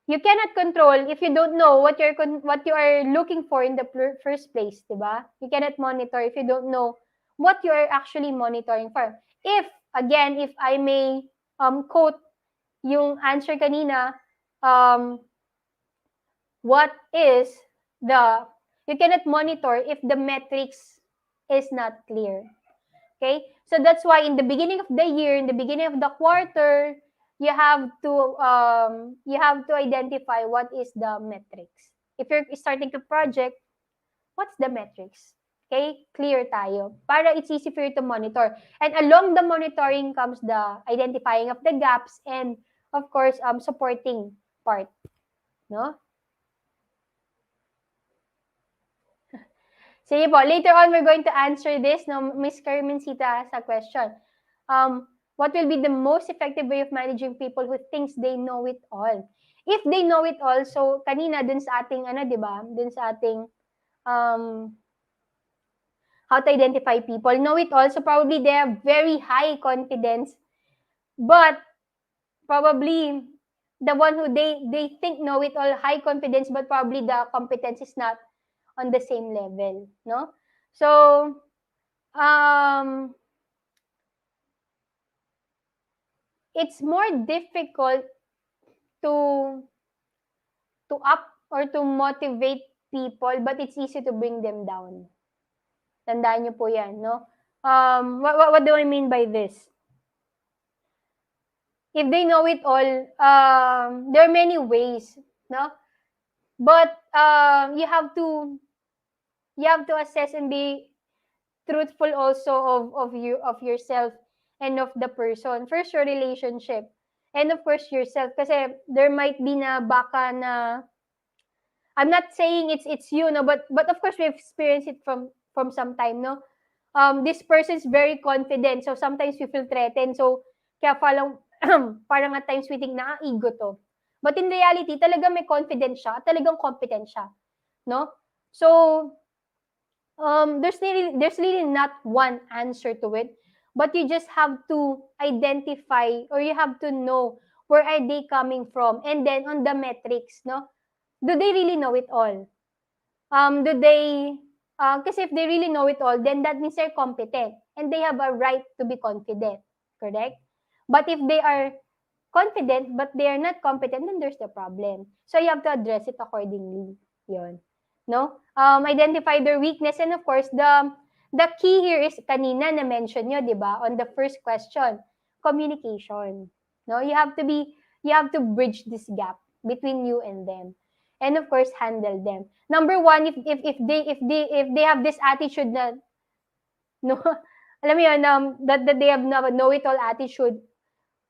You cannot control if you don't know what you are looking for in the first place, diba? You cannot monitor if you don't know what you are actually monitoring for. If I may quote yung answer kanina, what is the, you cannot monitor if the metrics is not clear. Okay? So that's why in the beginning of the year, in the beginning of the quarter, you have to identify what is the metrics. If you're starting to project, what's the metrics? Okay? Clear tayo. Para it's easy for you to monitor. And along the monitoring comes the identifying of the gaps and, of course, supporting part. No? Sige po, later on, we're going to answer this. No, Ms. Carmencita has a question. What will be the most effective way of managing people who thinks they know it all? If they know it all, so kanina dun sa ating, di ba? Dun sa ating how to identify people, know it all. So probably they have very high confidence, but probably the one who they think know it all, high confidence, but probably the competence is not on the same level, no? So, it's more difficult to up or to motivate people, but it's easy to bring them down. Tandaan niyo po yan, no? What do I mean by this? If they know it all, there are many ways, no? But you have to assess and be truthful also of yourself and of the person. First, your relationship. And of course, yourself. Kasi there might be na baka na, I'm not saying it's you, no, but of course we've experienced it from some time, no. This person is very confident, so sometimes we feel threatened. So kaya parang at times we think na ego to. But in reality, talagang may confidence siya, talagang competent siya, no? So there's really not one answer to it, but you just have to identify, or you have to know where are they coming from, and then on the metrics, no? Do they really know it all? Do they, because if they really know it all, then that means they're competent and they have a right to be confident, correct? But if they are confident but they are not competent, then there's the problem. So you have to address it accordingly. Yun. No? Identify their weakness, and of course, the key here is kanina na mention nyo, di ba? On the first question, communication. No? You have to bridge this gap between you and them. And of course, handle them. Number one, if they have this attitude na, no, alam mo yun, that they have know it all attitude.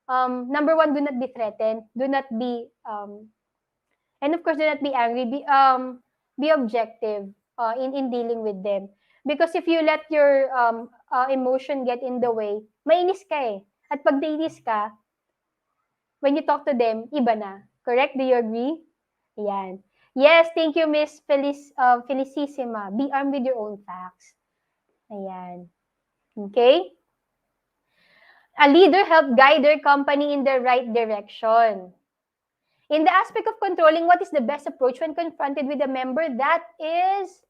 Number one, do not be threatened. Do not be and of course, do not be angry. Be objective in dealing with them. Because if you let your emotion get in the way, mainis ka eh. At pag nainis ka, when you talk to them, iba na. Correct? Do you agree? Ayan. Yes, thank you, Miss Felicissima. Be armed with your own facts. Ayan. Okay? A leader help guide their company in the right direction. In the aspect of controlling, what is the best approach when confronted with a member that is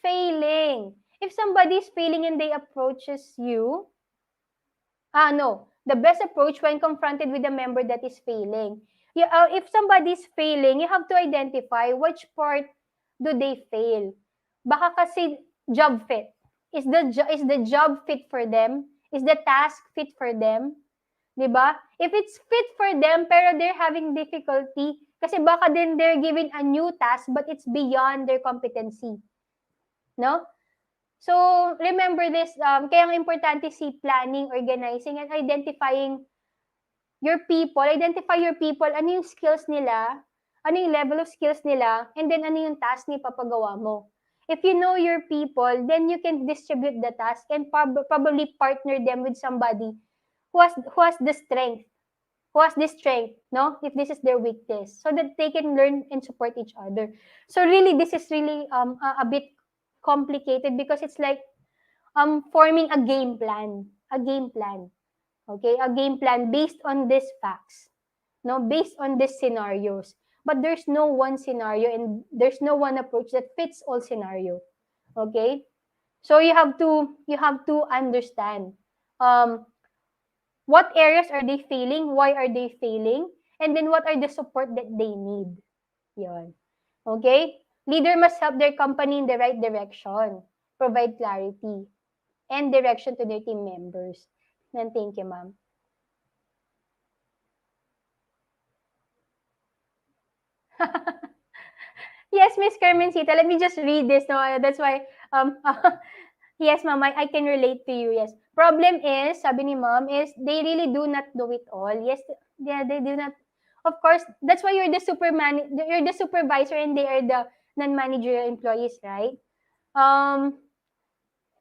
failing? If somebody is failing and they approaches you, no. The best approach when confronted with a member that is failing. If somebody is failing, you have to identify which part do they fail. Baka kasi job fit. Is the job fit for them? Is the task fit for them? Diba? If it's fit for them, pero they're having difficulty, kasi baka then they're given a new task, but it's beyond their competency. No? So, remember this, kaya ang importante si planning, organizing, and identifying your people. Identify your people, ano yung skills nila, ano yung level of skills nila, and then ano yung task na ipapagawa mo. If you know your people, then you can distribute the task and probably partner them with somebody who has the strength, no? If this is their weakness, so that they can learn and support each other. So really, this is really a bit complicated because it's like forming a game plan. Okay, a game plan based on these facts, no, based on these scenarios. But there's no one scenario and there's no one approach that fits all scenario. Okay, so you have to understand what areas are they failing, why are they failing, and then what are the support that they need. Yon. Okay? Leader must help their company in the right direction, provide clarity and direction to their team members. And thank you, ma'am. Yes, Miss Carmencita, let me just read this. No, that's why, yes, ma'am, I can relate to you. Yes. Problem is, sabi ni ma'am, is they really do not know it all. Yes, yeah, they do not. Of course, that's why you're the supervisor and they are the non-managerial employees, right?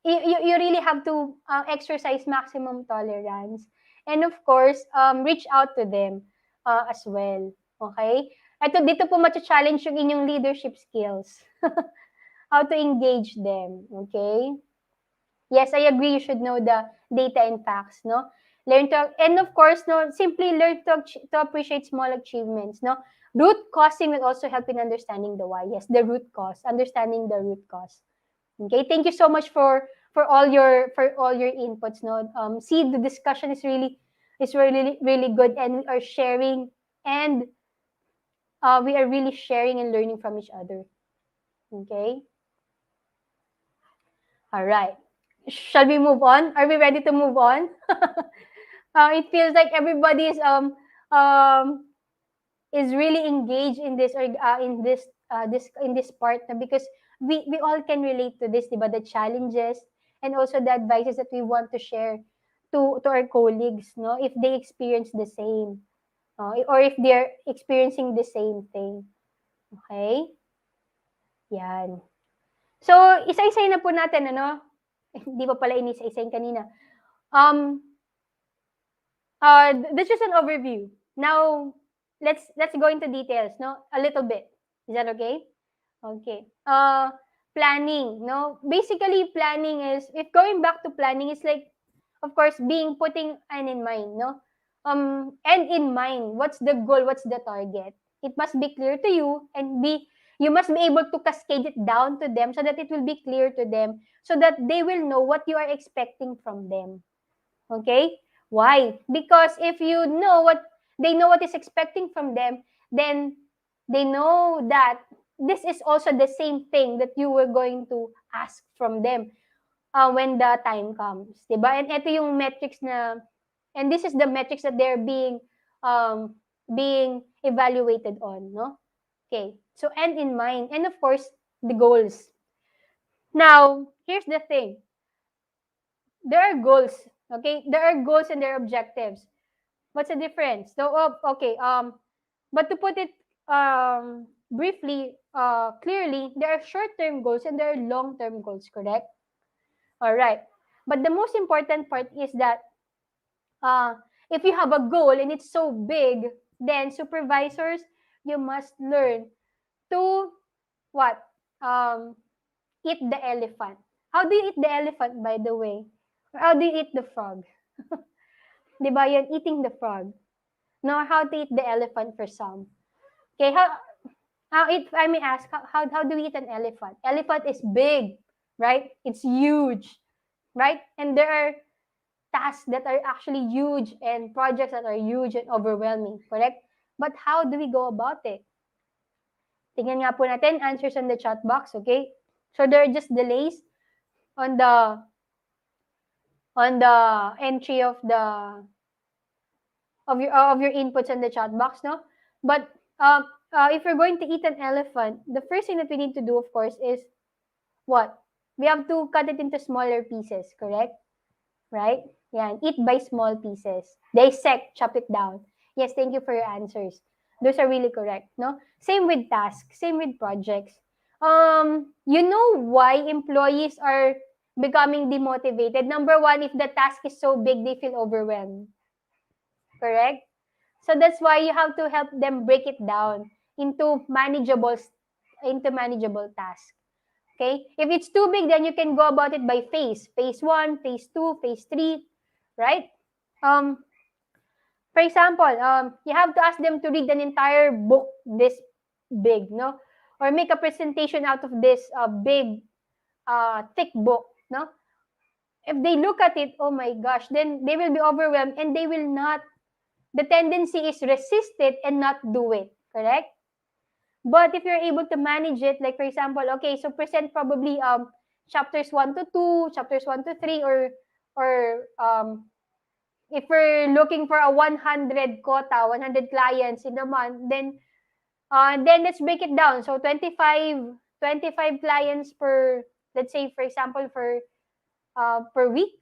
You really have to exercise maximum tolerance. And of course, reach out to them as well. Okay? Dito po ma-challenge yung inyong leadership skills. How to engage them. Okay? Yes, I agree. You should know the data and facts, no? And of course, no, simply learn to appreciate small achievements, no? Root causing will also help in understanding the why. Yes, the root cause, understanding the root cause. Okay, thank you so much for all your inputs, no? See, the discussion is really is really, really good, and we are sharing, and we are really sharing and learning from each other. Okay? All right. Shall we move on? Are we ready to move on? It feels like everybody um is really engaged in this, or in this part na, because we all can relate to this, diba? The challenges and also the advices that we want to share to our colleagues, no, if they experience the same, or if they're experiencing the same thing. Okay? Yan. So, isa-isayin na po natin, ano? Hindi pa pala inisa-isayin kanina. That's just an overview. Now, let's go into details, no? A little bit. Is that okay? Okay. Planning, no? Basically, planning is, if going back to planning, is like, of course, putting an in mind, no? And in mind, what's the goal, what's the target? It must be clear to you, and you must be able to cascade it down to them so that it will be clear to them, so that they will know what you are expecting from them. Okay? Why? Because if you know what they know what is expecting from them, then they know that this is also the same thing that you were going to ask from them when the time comes, diba? And ito yung metrics na, and this is the metrics that they're being evaluated on, no? Okay, so end in mind, and of course the goals. Now, here's the thing. There are goals, okay? There are goals and there are objectives. What's the difference? So, okay, but to put it briefly, clearly, there are short-term goals and there are long-term goals, correct? All right. But the most important part is that if you have a goal and it's so big, then supervisors, you must learn to what? Eat the elephant. How do you eat the elephant, by the way? How do you eat the frog? Diba yun? Eating the frog. No, how to eat the elephant for some. Okay, if I may ask, how do we eat an elephant? Elephant is big, right? It's huge, right? And there are tasks that are actually huge and projects that are huge and overwhelming, correct? But how do we go about it? Tingnan nga po natin, answers on the chat box, okay? So there are just delays on the entry of your inputs in the chat box, no? But if you're going to eat an elephant, the first thing that we need to do, of course, is what? We have to cut it into smaller pieces, correct? Right? Yeah, eat by small pieces. Dissect, chop it down. Yes, thank you for your answers. Those are really correct, no? Same with tasks, same with projects. You know why employees are becoming demotivated? Number one, if the task is so big, they feel overwhelmed. Correct? So that's why you have to help them break it down into manageable tasks. Okay? If it's too big, then you can go about it by phase. Phase 1, phase 2, phase 3, right? For example, you have to ask them to read an entire book this big, no? Or make a presentation out of this big, thick book, no? If they look at it, oh my gosh, then they will be overwhelmed and they will not. The tendency is resist it and not do it, correct? But if you're able to manage it, like for example, okay, so present probably chapters 1 to 2, chapters 1 to 3, or if we're looking for a 100 quota, 100 clients in a month, then let's break it down. So 25 clients per, let's say for example, per week.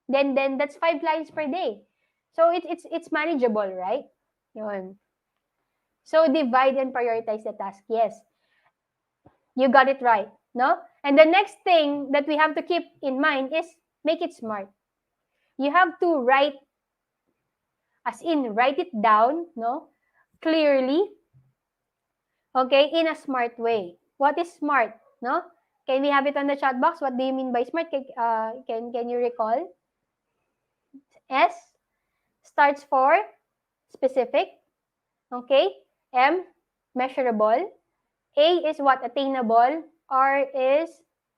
Then that's 5 clients per day. So it's manageable, right? Yun. So divide and prioritize the task. Yes. You got it right, no? And the next thing that we have to keep in mind is make it smart. You have to write it down, no? Clearly. Okay, in a smart way. What is smart, no? Can we have it on the chat box? What do you mean by smart? Can you recall? S starts for specific. Okay? M, measurable. A is what? Attainable. R is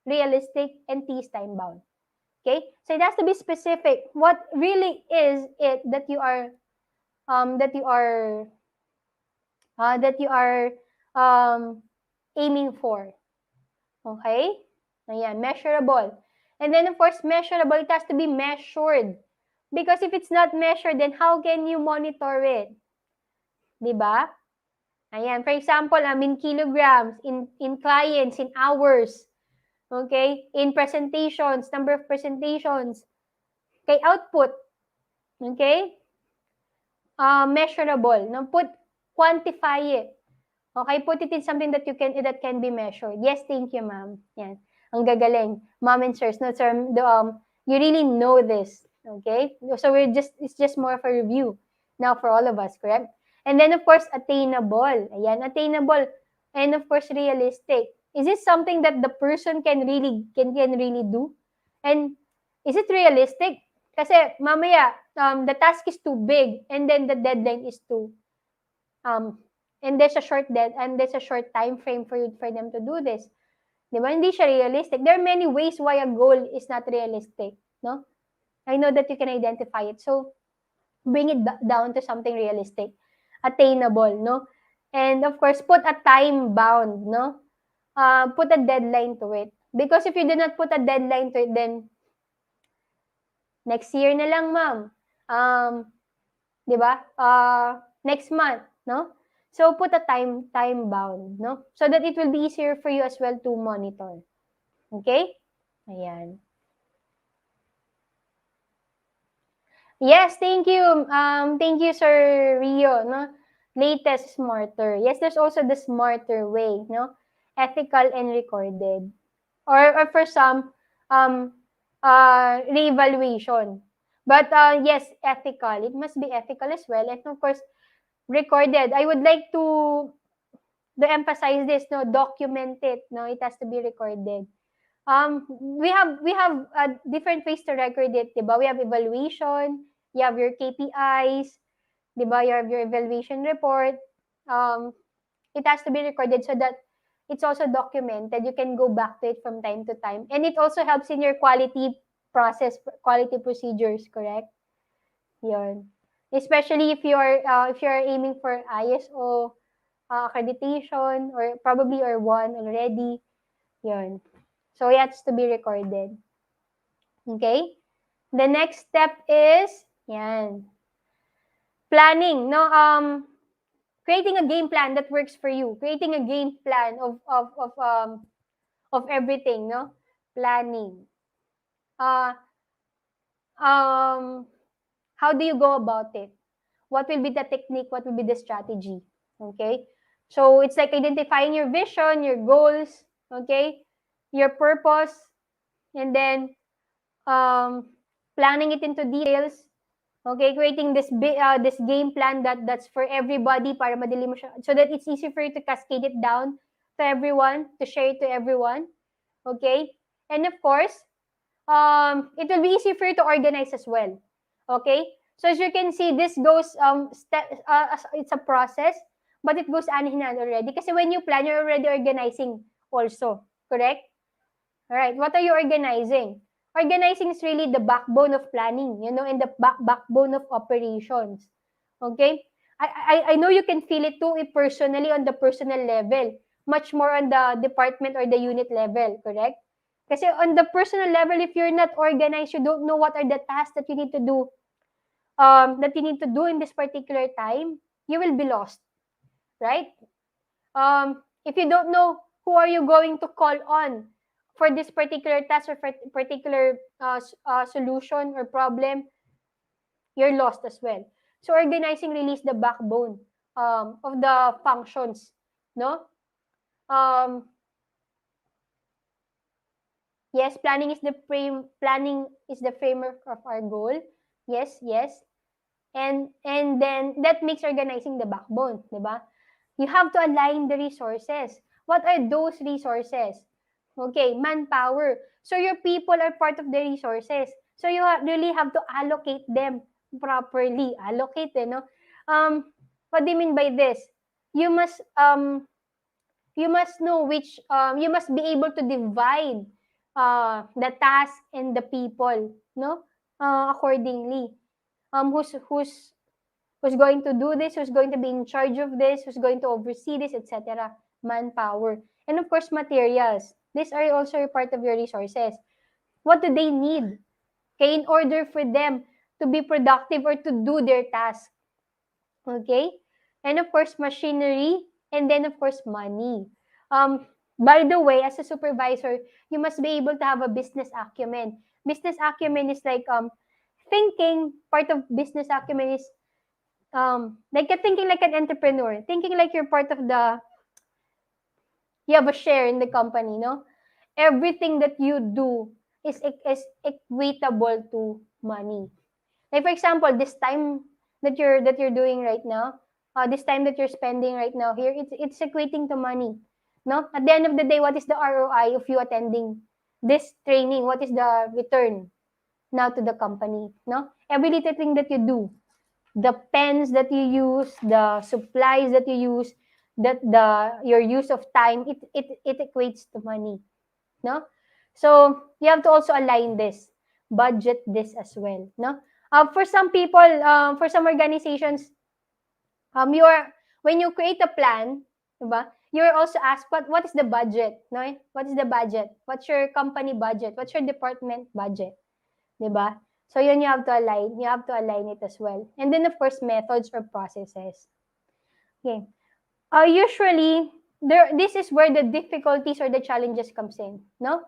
realistic. And T is time-bound. Okay? So it has to be specific. What really is it that you are aiming for? Okay? Ayan, measurable. And then, of course, measurable, it has to be measured. Because if it's not measured, then how can you monitor it? Diba? Ayan, for example, in kilograms, in clients, in hours, okay? In presentations, number of presentations, okay, output, okay? Measurable. Now, quantify it. Okay, put it in something that can be measured. Yes, thank you, ma'am. Yan. Ang gagaling. Ma'am and sirs, no, sir, you really know this. Okay? So it's just more of a review now for all of us, correct? And then, of course, attainable. Ayan, attainable. And, of course, realistic. Is this something that the person can really do? And is it realistic? Kasi mamaya, the task is too big and then the deadline is too and there's a short time frame for them to do this. Di ba? Hindi siya realistic. There are many ways why a goal is not realistic, no? I know that you can identify it. So bring it down to something realistic, attainable, no? And of course, put a time bound, no? Put a deadline to it. Because if you do not put a deadline to it, then next year na lang, ma'am. Di ba? Next month, no? So put a time bound, no? So that it will be easier for you as well to monitor. Okay? Ayan. Yes, thank you. Thank you, Sir Rio, no? Latest, smarter. Yes, there's also the smarter way, no? Ethical and recorded. Or for some, reevaluation. But yes, ethical. It must be ethical as well. And of course, recorded. I would like to emphasize this, no, document it, no, it has to be recorded. We have different ways to record it, diba? We have evaluation, you have your KPIs, diba? You have your evaluation report. It has to be recorded so that it's also documented. You can go back to it from time to time, and it also helps in your quality process, quality procedures, correct? Yun. Especially if you're aiming for ISO accreditation or probably or one already. Yun. So it has to be recorded. Okay? The next step is yan. Planning, no? Creating a game plan that works for you. Creating a game plan of everything, no? Planning. How do you go about it? What will be the technique? What will be the strategy? Okay? So it's like identifying your vision, your goals, okay? Your purpose, and then planning it into details. Okay, creating this game plan that's for everybody para madali mo siya, so that it's easy for you to cascade it down to everyone, to share it to everyone. Okay? And of course, it will be easy for you to organize as well. Okay? So as you can see, this goes it's a process, but it goes hand in hand already. Kasi when you plan, you're already organizing also. Correct? All right. What are you organizing? Organizing is really the backbone of planning, and the backbone of operations. Okay? I know you can feel it too personally on the personal level, much more on the department or the unit level, correct? Kasi on the personal level, if you're not organized, you don't know what are the tasks that you need to do, in this particular time, you will be lost, right? If you don't know who are you going to call on for this particular task or for particular solution or problem, you're lost as well. So organizing really is the backbone of the functions, no? Yes, planning is the framework of our goal. Yes. And then that makes organizing the backbone, diba? You have to align the resources. What are those resources? Okay, manpower. So your people are part of the resources. So you really have to allocate them properly. Allocate, no? What do you mean by this? You must know which, you must be able to divide the task and the people, no, accordingly. Who's going to do this, who's going to be in charge of this, who's going to oversee this, etc. Manpower. And of course, materials. These are also a part of your resources. What do they need? Okay, in order for them to be productive or to do their task. Okay? And of course, machinery, and then of course, money. By the way, as a supervisor, you must be able to have a business acumen. Business acumen is like thinking. Part of business acumen is like thinking like an entrepreneur, thinking like you're part of the, you have a share in the company, no? Everything that you do is equatable to money. Like for example, this time that you're doing right now, this time that you're spending right now here, it's equating to money, no? At the end of the day, what is the ROI of you attending this training? What is the return now to the company, no? Every little thing that you do, the pens that you use, the supplies that you use, that your use of time, it equates to money, no? So you have to also align this, budget this as well, no? For some people, for some organizations, you are, when you create a plan, diba, you're also asked what is the budget, no? What is the budget? What's your company budget? What's your department budget? Diba? So yun, you have to align. You have to align it as well. And then of course, methods or processes. Okay. Usually, this is where the difficulties or the challenges comes in, no?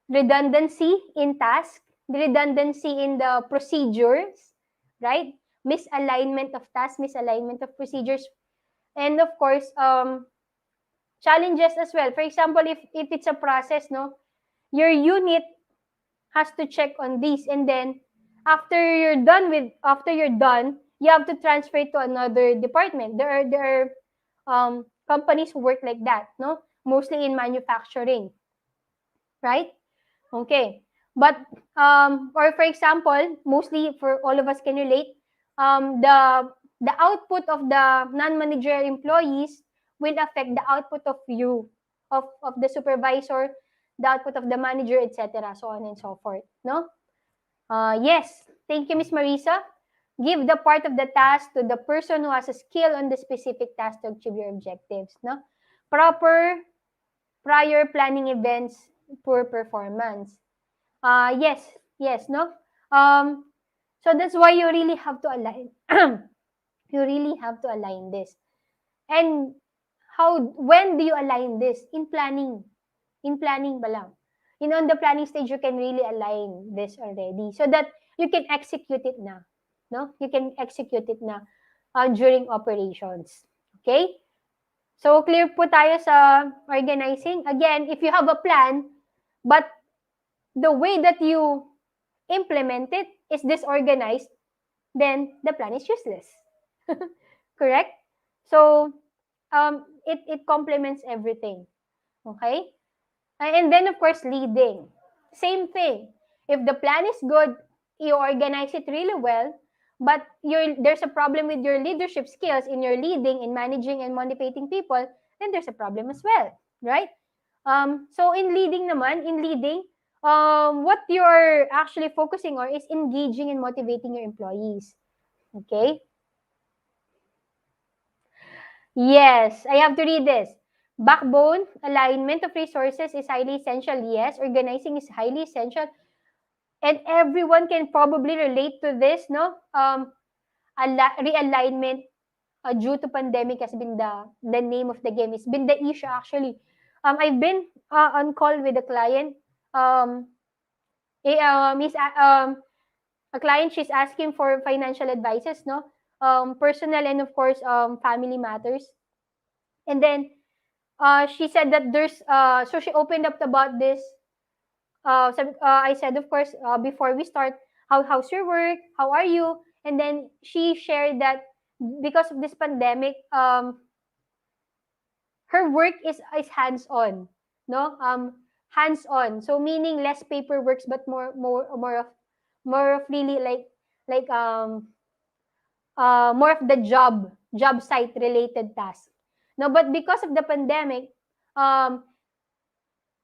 Redundancy in task, redundancy in the procedures, right? Misalignment of tasks, misalignment of procedures, and of course, challenges as well. For example, if it's a process, no, your unit has to check on these, and then after you're done, you have to transfer it to another department. There are companies who work like that, no? Mostly in manufacturing, right? Okay. But or for example, mostly for all of us can relate, the output of the non-managerial employees will affect the output of you, of the supervisor, the output of the manager, etc., so on and so forth, no? Yes, thank you, Miss Marisa. Give the part of the task to the person who has a skill on the specific task to achieve your objectives, no? Proper prior planning events, poor performance. Yes, no? So that's why you really have to align. You really have to align this. And when do you align this? In planning. In planning ba lang? On the planning stage, you can really align this already so that you can execute it na. No? You can execute it na during operations. Okay? So, clear po tayo sa organizing. Again, if you have a plan, but the way that you implement it is disorganized, then the plan is useless. Correct? So, it complements everything. Okay? And then, of course, leading. Same thing. If the plan is good, you organize it really well, but there's a problem with your leadership skills in your leading, in managing and motivating people, then there's a problem as well, right? So in leading, what you're actually focusing on is engaging and motivating your employees. Okay? Yes, I have to read this. Backbone, alignment of resources is highly essential. Yes, organizing is highly essential. And everyone can probably relate to this, no? Realignment due to pandemic has been the name of the game. It's been the issue, actually. I've been on call with a client. A client, she's asking for financial advices, no? Personal and of course, family matters. And then she said that so she opened up about this. I said, of course, before we start, how's your work? How are you? And then she shared that because of this pandemic, her work is hands-on, no? Hands-on. So meaning less paperwork, but more of really like more of the job site related tasks. No, but because of the pandemic,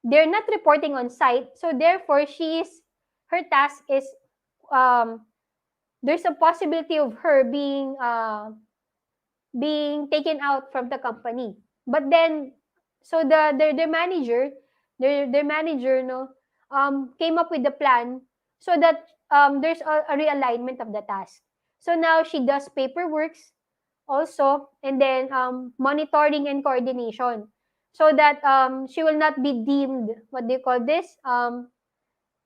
they're not reporting on site, so therefore her task is, um, there's a possibility of her being taken out from the company. But then, so their manager, their manager, no, came up with the plan so that there's a realignment of the task. So now she does paperwork also, and then monitoring and coordination, so that she will not be deemed, what do you call this,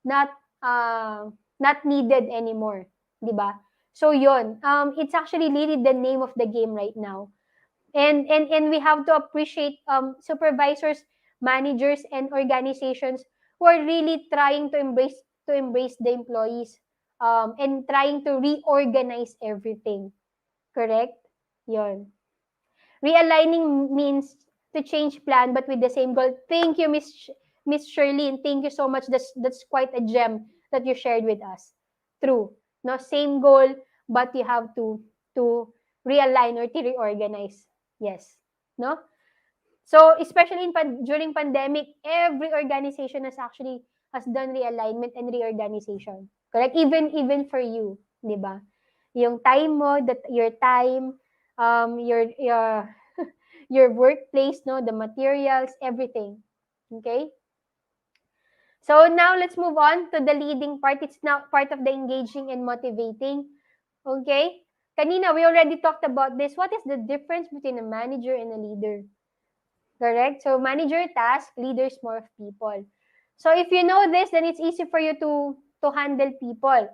not uh, not needed anymore, 'di ba? So yon, it's actually really the name of the game right now. And we have to appreciate supervisors, managers, and organizations who are really trying to embrace the employees, and trying to reorganize everything. Correct? Yon. Realigning means to change plan but with the same goal. Thank you, Miss Shirley, and thank you so much. That's quite a gem that you shared with us. True. No, same goal, but you have to realign or to reorganize. Yes. No? So especially during pandemic, every organization has done realignment and reorganization. Correct? Even for you, 'di ba? Yung time mo, that your time, your your workplace, no, the materials, everything. Okay? So now let's move on to the leading part. It's now part of the engaging and motivating. Okay? Kanina, we already talked about this. What is the difference between a manager and a leader? Correct? So manager task, leaders more of people. So if you know this, then it's easy for you to handle people.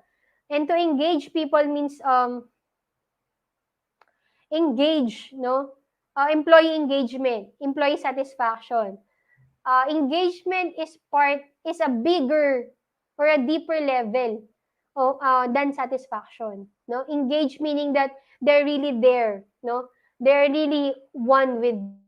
And to engage people means engage, no? Employee engagement, employee satisfaction. Engagement is a bigger or a deeper level than satisfaction. No, engage meaning that they're really there. No, they're really one with you. They're really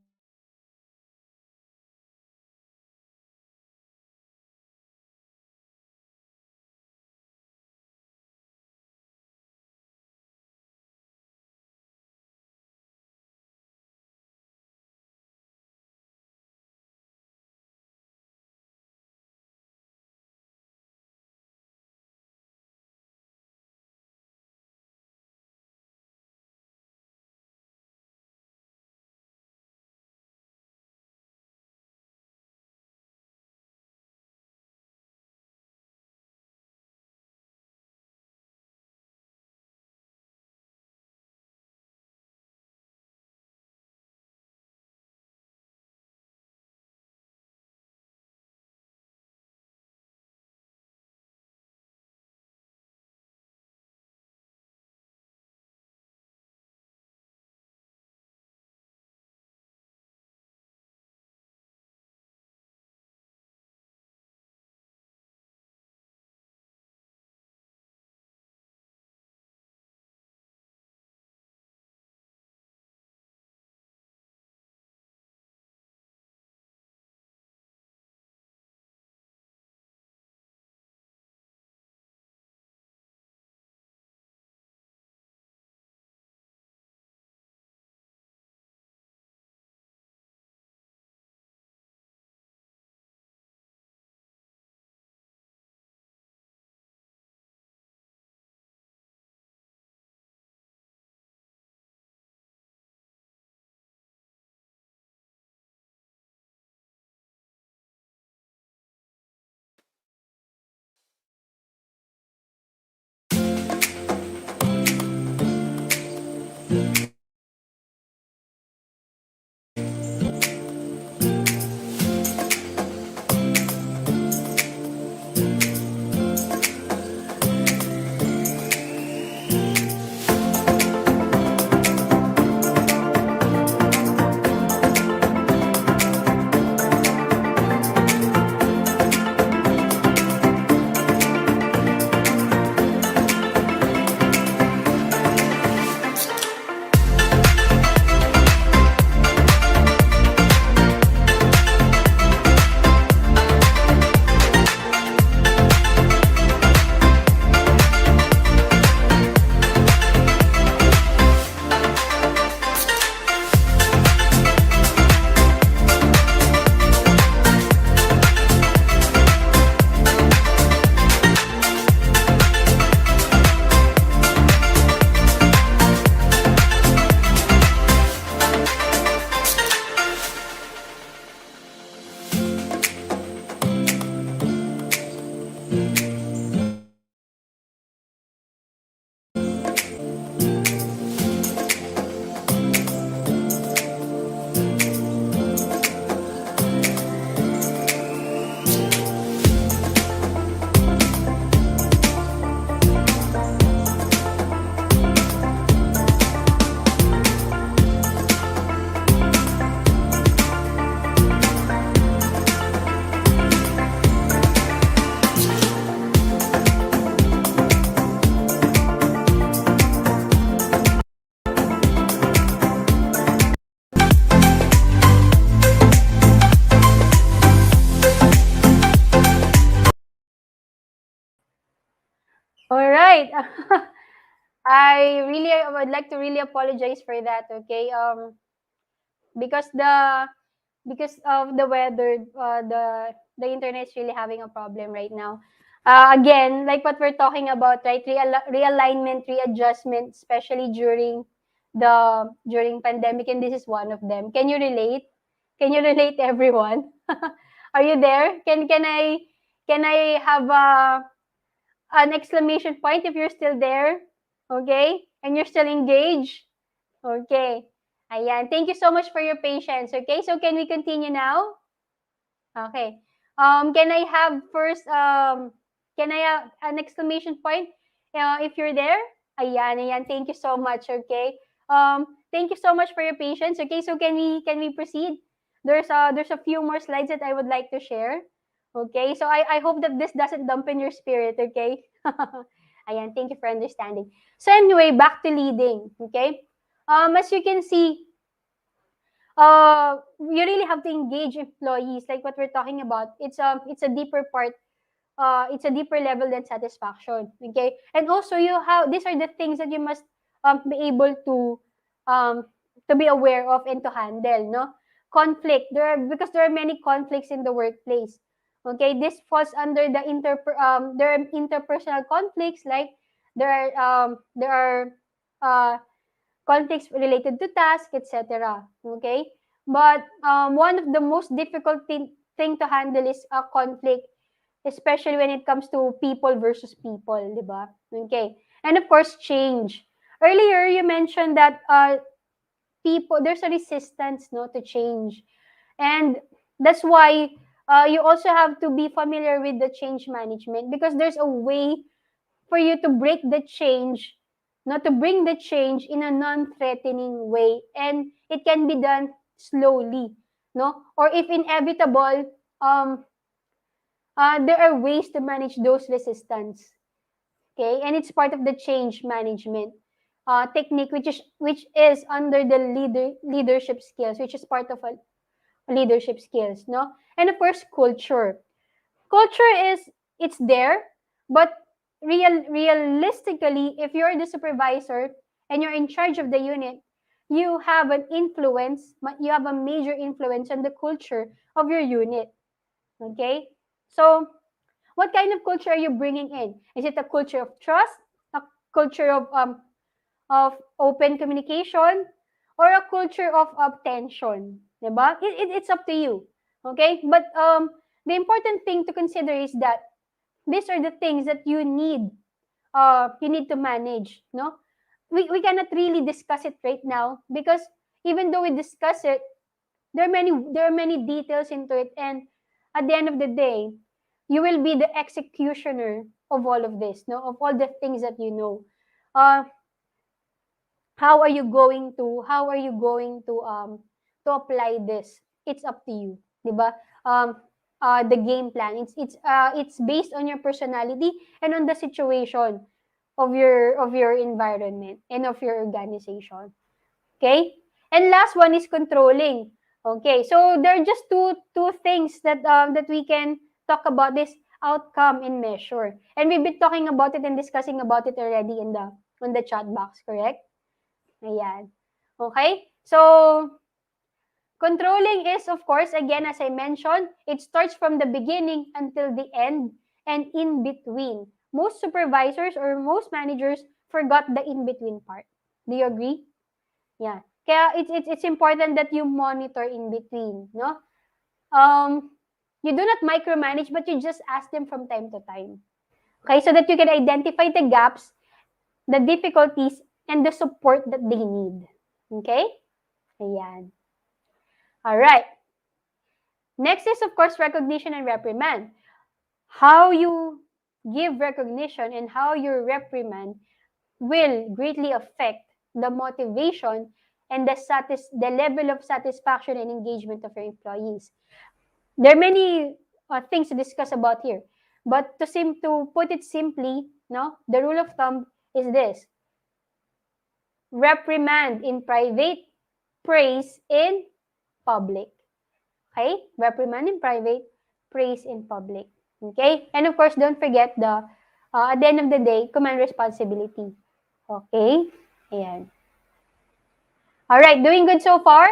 All right. I would like to really apologize for that. Okay. Because of the weather, the internet is really having a problem right now. Again, like what we're talking about, right? Realignment, readjustment, especially during pandemic, and this is one of them. Can you relate? Can you relate, everyone? Are you there? Can I have an exclamation point if you're still there? Okay, and you're still engaged. Okay. Ayan. Thank you so much for your patience. Okay, so can we continue now? Okay. Can I have first, can I have an exclamation point if you're there? Ayan, ayan. Thank you so much. Okay. Thank you so much for your patience. Okay, so can we proceed? There's a few more slides that I would like to share. Okay, so I hope that this doesn't dampen your spirit. Okay. Ayan. Thank you for understanding. So anyway, back to leading. Okay. As you can see, you really have to engage employees like what we're talking about. It's a deeper part, it's a deeper level than satisfaction. Okay, and also these are the things that you must be able um to be aware of and to handle, no? Conflict, because there are many conflicts in the workplace. Okay, this falls under there are interpersonal conflicts, like there are uh conflicts related to task, etc. Okay? But one of the most difficult thing to handle is a conflict, especially when it comes to people versus people, di ba? Okay. And of course, change. Earlier, you mentioned that there's a resistance, no, to change. And that's why you also have to be familiar with the change management, because there's a way for you to break the change, not to bring the change in a non-threatening way, and it can be done slowly, no? Or if inevitable, there are ways to manage those resistance, okay? And it's part of the change management technique, which is under the leadership skills, which is part of a leadership skills, no? And of course, culture is, it's there, but realistically, if you're the supervisor and you're in charge of the unit, you have a major influence on the culture of your unit. Okay, so what kind of culture are you bringing in? Is it a culture of trust, a culture of open communication, or a culture of tension? Diba? It's up to you. Okay, but the important thing to consider is that these are the things that you need to manage, no? We cannot really discuss it right now, because even though we discuss it, there are many details into it, and at the end of the day, you will be the executioner of all of this, no, of all the things that you know. uh how are you going to apply this? It's up to you, di ba? The game plan, it's based on your personality and on the situation of your environment and of your organization. Okay, and last one is controlling. Okay, so there are just two things that we can talk about: this outcome and measure, and we've been talking about it and discussing about it already on the chat box, correct? Ayan. Okay? So, controlling is, of course, again, as I mentioned, it starts from the beginning until the end and in between. Most supervisors or most managers forgot the in-between part. Do you agree? Yeah. Kaya it's important that you monitor in between, no? You do not micromanage, but you just ask them from time to time. Okay? So that you can identify the gaps, the difficulties, and the support that they need. Okay? Ayan. All right. Next is, of course, recognition and reprimand. How you give recognition and how you reprimand will greatly affect the motivation and the level of satisfaction and engagement of your employees. There are many things to discuss about here, but to put it simply, no, the rule of thumb is this: reprimand in private, praise in public. Okay? Reprimand in private, praise in public. Okay? And of course, don't forget at the end of the day, command responsibility. Okay? Ayan. Alright, doing good so far?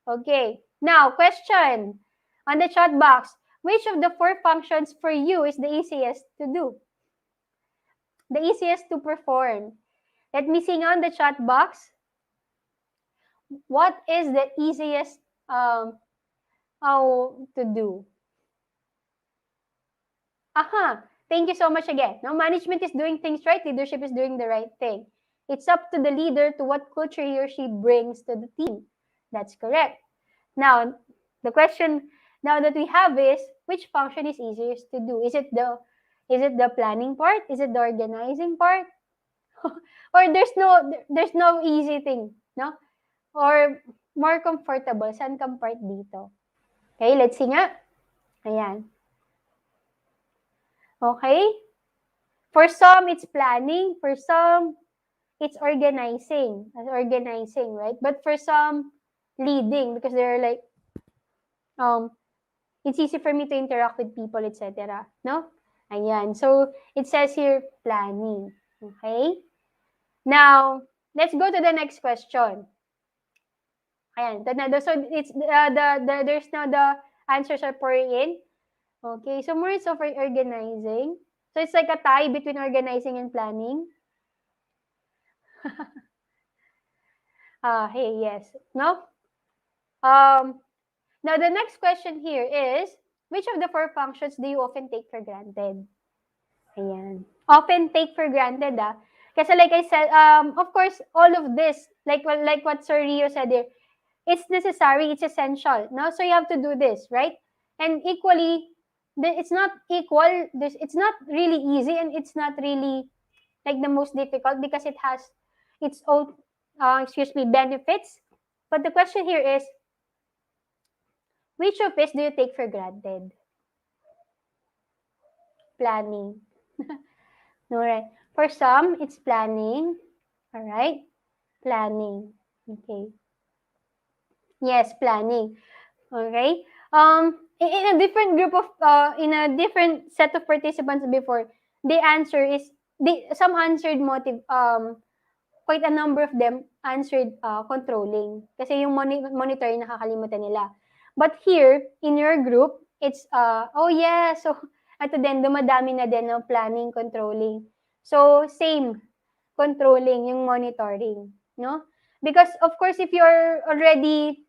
Okay. Now, question on the chat box. Which of the 4 functions for you is the easiest to do? The easiest to perform? Let me see on the chat box. What is the easiest how to do? Aha! Thank you so much again. Now, management is doing things right. Leadership is doing the right thing. It's up to the leader to what culture he or she brings to the team. That's correct. Now, the question now that we have is, which function is easiest to do? Is it the planning part? Is it the organizing part? Or there's no easy thing, no? Or more comfortable? Saan kang part dito? Okay, let's see nga. Ayan. Okay? For some, it's planning. For some, it's organizing. Organizing, right? But for some, leading, because they're like, it's easy for me to interact with people, etc. No? Ayan. So, it says here, planning. Okay? Now, let's go to the next question. Ayan. So, it's there's now the answers are pouring in. Okay. So, more so for organizing. So, it's like a tie between organizing and planning. Hey, yes. No? Now, the next question here is, which of the 4 functions do you often take for granted? Ayan. Often take for granted, ah. Kasi like I said, of course, all of this, like what Sir Rio said here, it's necessary, it's essential, no? So you have to do this, right? And equally, it's not equal, it's not really easy, and it's not really like the most difficult because it has its own, benefits. But the question here is, which of this do you take for granted? Planning. All right. For some, it's planning. All right. Planning. Okay. Yes, planning. Okay. In a different group of, in a different set of participants before, the answer is, some answered quite a number of them answered controlling. Kasi yung monitoring nakakalimutan nila. But here, in your group, it's, oh yeah, so, at then, dumadami na din ng planning, controlling. So, same, controlling, yung monitoring, no? Because, of course, if you're already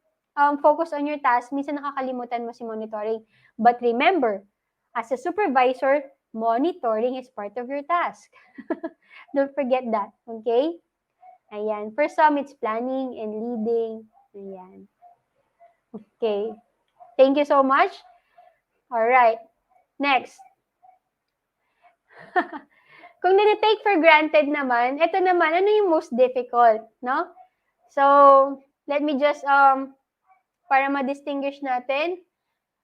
focused on your task, minsan nakakalimutan mo si monitoring. But remember, as a supervisor, monitoring is part of your task. Don't forget that, okay? Ayan. For some, it's planning and leading. Ayan. Okay. Thank you so much. All right. Next. Kung nini-take for granted naman, ito naman, ano yung most difficult, no? So, let me just, para ma-distinguish natin,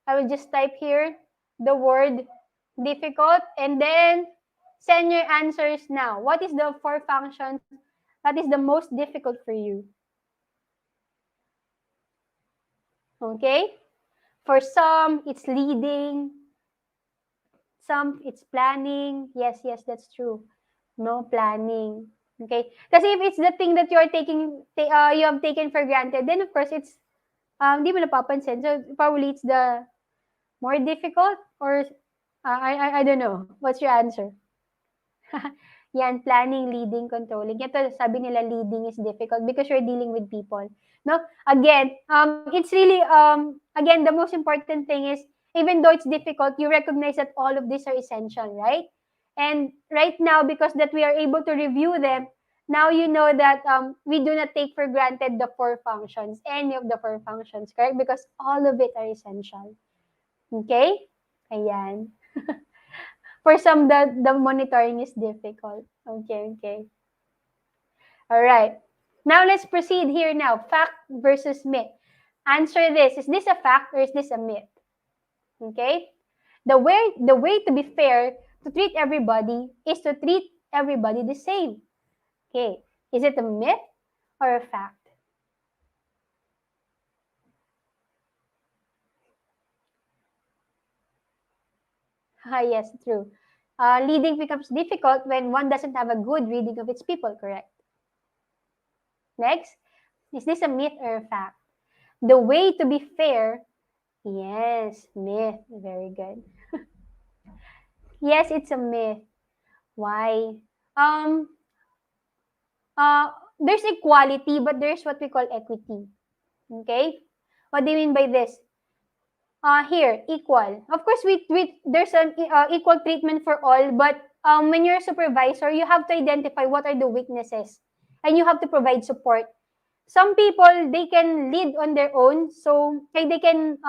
I will just type here the word difficult and then send your answers now. What is the 4 functions that is the most difficult for you? Okay? For some, it's leading. Some, it's planning. Yes, that's true. No, planning. Okay? Kasi if it's the thing that you are you have taken for granted, then of course it's, hindi mo napapansin. So probably it's the more difficult, or I don't know. What's your answer? Yan, planning, leading, controlling. Ito, sabi nila leading is difficult because you're dealing with people. No? Again, it's really, again, the most important thing is, even though it's difficult, you recognize that all of these are essential, right? And right now, because that we are able to review them, now you know that we do not take for granted the 4 functions, any of the 4 functions, correct? Because all of it are essential. Okay? Ayan. For some, the monitoring is difficult. Okay. All right. Now, let's proceed here now. Fact versus myth. Answer this. Is this a fact or is this a myth? Okay? The way to be fair, to treat everybody, is to treat everybody the same. Okay. Is it a myth or a fact? Yes, true. Leading becomes difficult when one doesn't have a good reading of its people, correct? Next, is this a myth or a fact? The way to be fair, yes, myth, very good. Yes, it's a myth. Why? Um, uh, there's equality, but there's what we call equity. Okay? What do you mean by this? Here, equal. Of course, there's an equal treatment for all, but when you're a supervisor, you have to identify what are the weaknesses, and you have to provide support. Some people, they can lead on their own, so like they can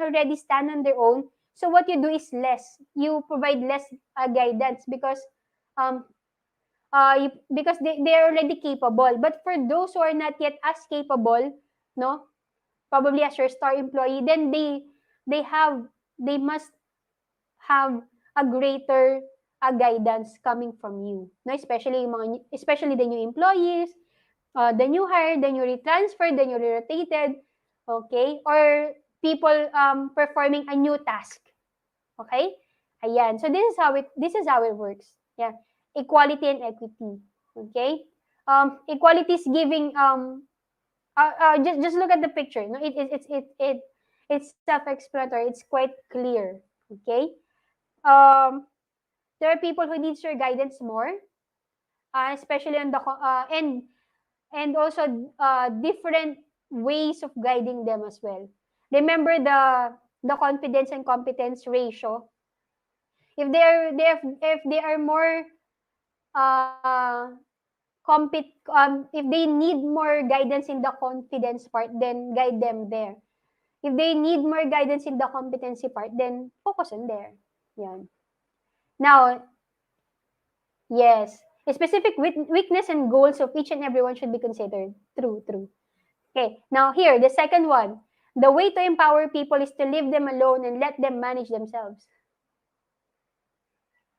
already stand on their own. So what you do is less. You provide less guidance because um because they're already capable. But for those who are not yet as capable, no, probably as your star employee, then they have they must have a greater guidance coming from you, no, especially especially the new employees, the new hire, the newly transferred, the newly rotated, okay, or people performing a new task, okay. Ayan, so this is how it works. Yeah, equality and equity, okay. Equality is giving just look at the picture. No, it's self-explanatory. It's quite clear. Okay. Um, there are people who needs your guidance more, especially on the and also different ways of guiding them as well. Remember the confidence and competence ratio. If they are more if they need more guidance in the confidence part, then guide them there. If they need more guidance in the competency part, then focus on there. Yan. Now, yes, a specific weakness and goals of each and everyone should be considered. True, true. Okay, now here, the second one. The way to empower people is to leave them alone and let them manage themselves.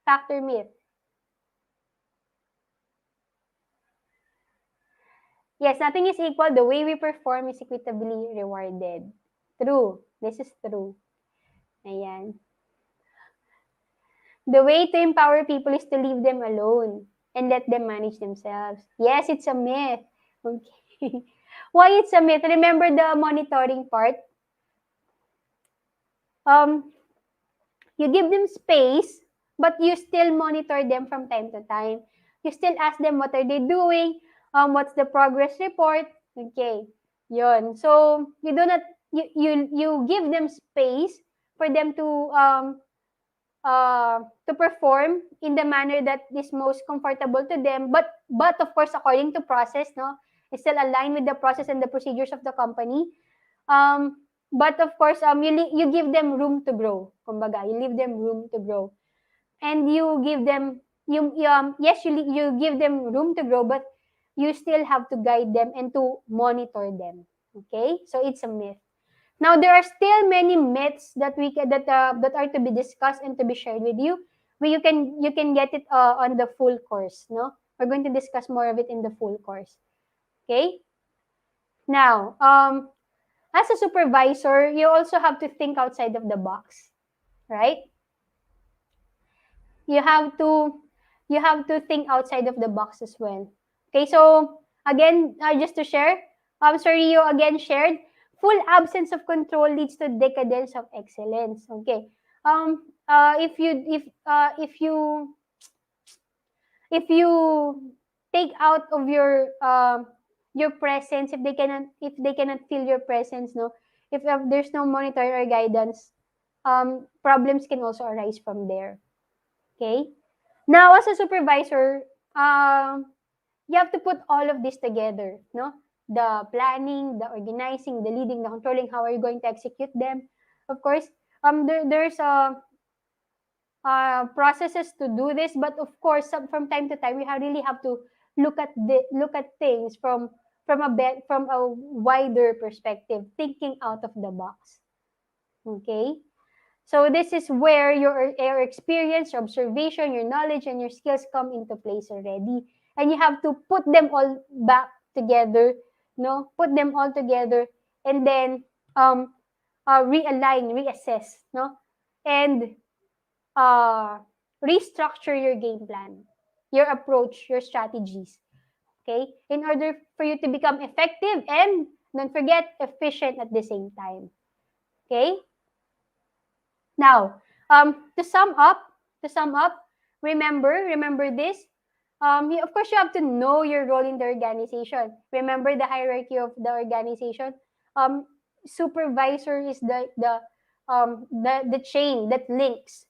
Factor myth. Yes, nothing is equal. The way we perform is equitably rewarded. True. This is true. Ayan. The way to empower people is to leave them alone and let them manage themselves. Yes, it's a myth. Okay. Why it's a myth? Remember the monitoring part? Um, you give them space, but you still monitor them from time to time. You still ask them what are they doing, what's the progress report. Okay, yun. So you give them space for them to perform in the manner that is most comfortable to them, but of course according to process, no, it's still aligned with the process and the procedures of the company. But of course you give them room to grow, kumbaga you leave them room to grow, and you give them yes, you give them room to grow, but you still have to guide them and to monitor them. Okay, so it's a myth. Now there are still many myths that that are to be discussed and to be shared with you. But you can get it on the full course. No, we're going to discuss more of it in the full course. Okay. Now, as a supervisor, you also have to think outside of the box, right? You have to think outside of the box as well. Okay. So again, just to share, Sir Rio again shared, full absence of control leads to decadence of excellence. Okay. If you take out of your presence, if they cannot feel your presence, no, if there's no monitor or guidance, problems can also arise from there. Okay. Now, as a supervisor, you have to put all of this together, no? The planning, the organizing, the leading, the controlling. How are you going to execute them? Of course, there's processes to do this, but of course, from time to time, we really have to look at things from a wider perspective, thinking out of the box. Okay. So this is where your experience, your observation, your knowledge, and your skills come into place already. And you have to put them all back together, no? Put them all together, and then realign, reassess, no? And uh, restructure your game plan, your approach, your strategies, okay? In order for you to become effective and, don't forget, efficient at the same time, okay? Now, to sum up, remember this. Of course, you have to know your role in the organization. Remember the hierarchy of the organization. Um, Supervisor is the chain that links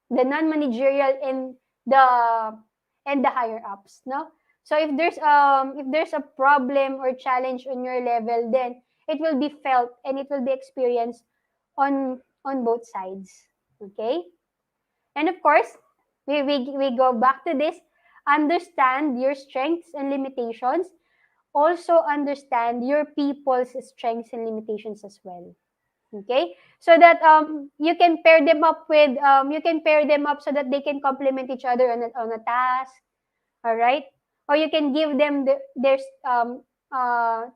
the non-managerial and the higher ups. No, so if there's a problem or challenge on your level, then it will be felt and it will be experienced on both sides. Okay, and of course, we go back to this. Understand your strengths and limitations. Also understand your people's strengths and limitations as well. Okay, so that you can pair them up so that they can complement each other on a task. All right, or you can give them their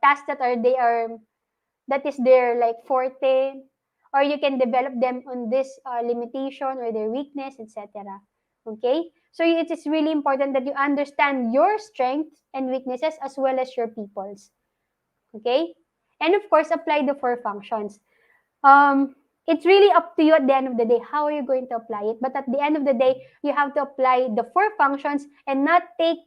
tasks that is their like forte, or you can develop them on this limitation or their weakness, etc. Okay, so it is really important that you understand your strengths and weaknesses as well as your people's. Okay, and of course apply the 4 functions. It's really up to you at the end of the day how are you going to apply it, but at the end of the day you have to apply the 4 functions and not take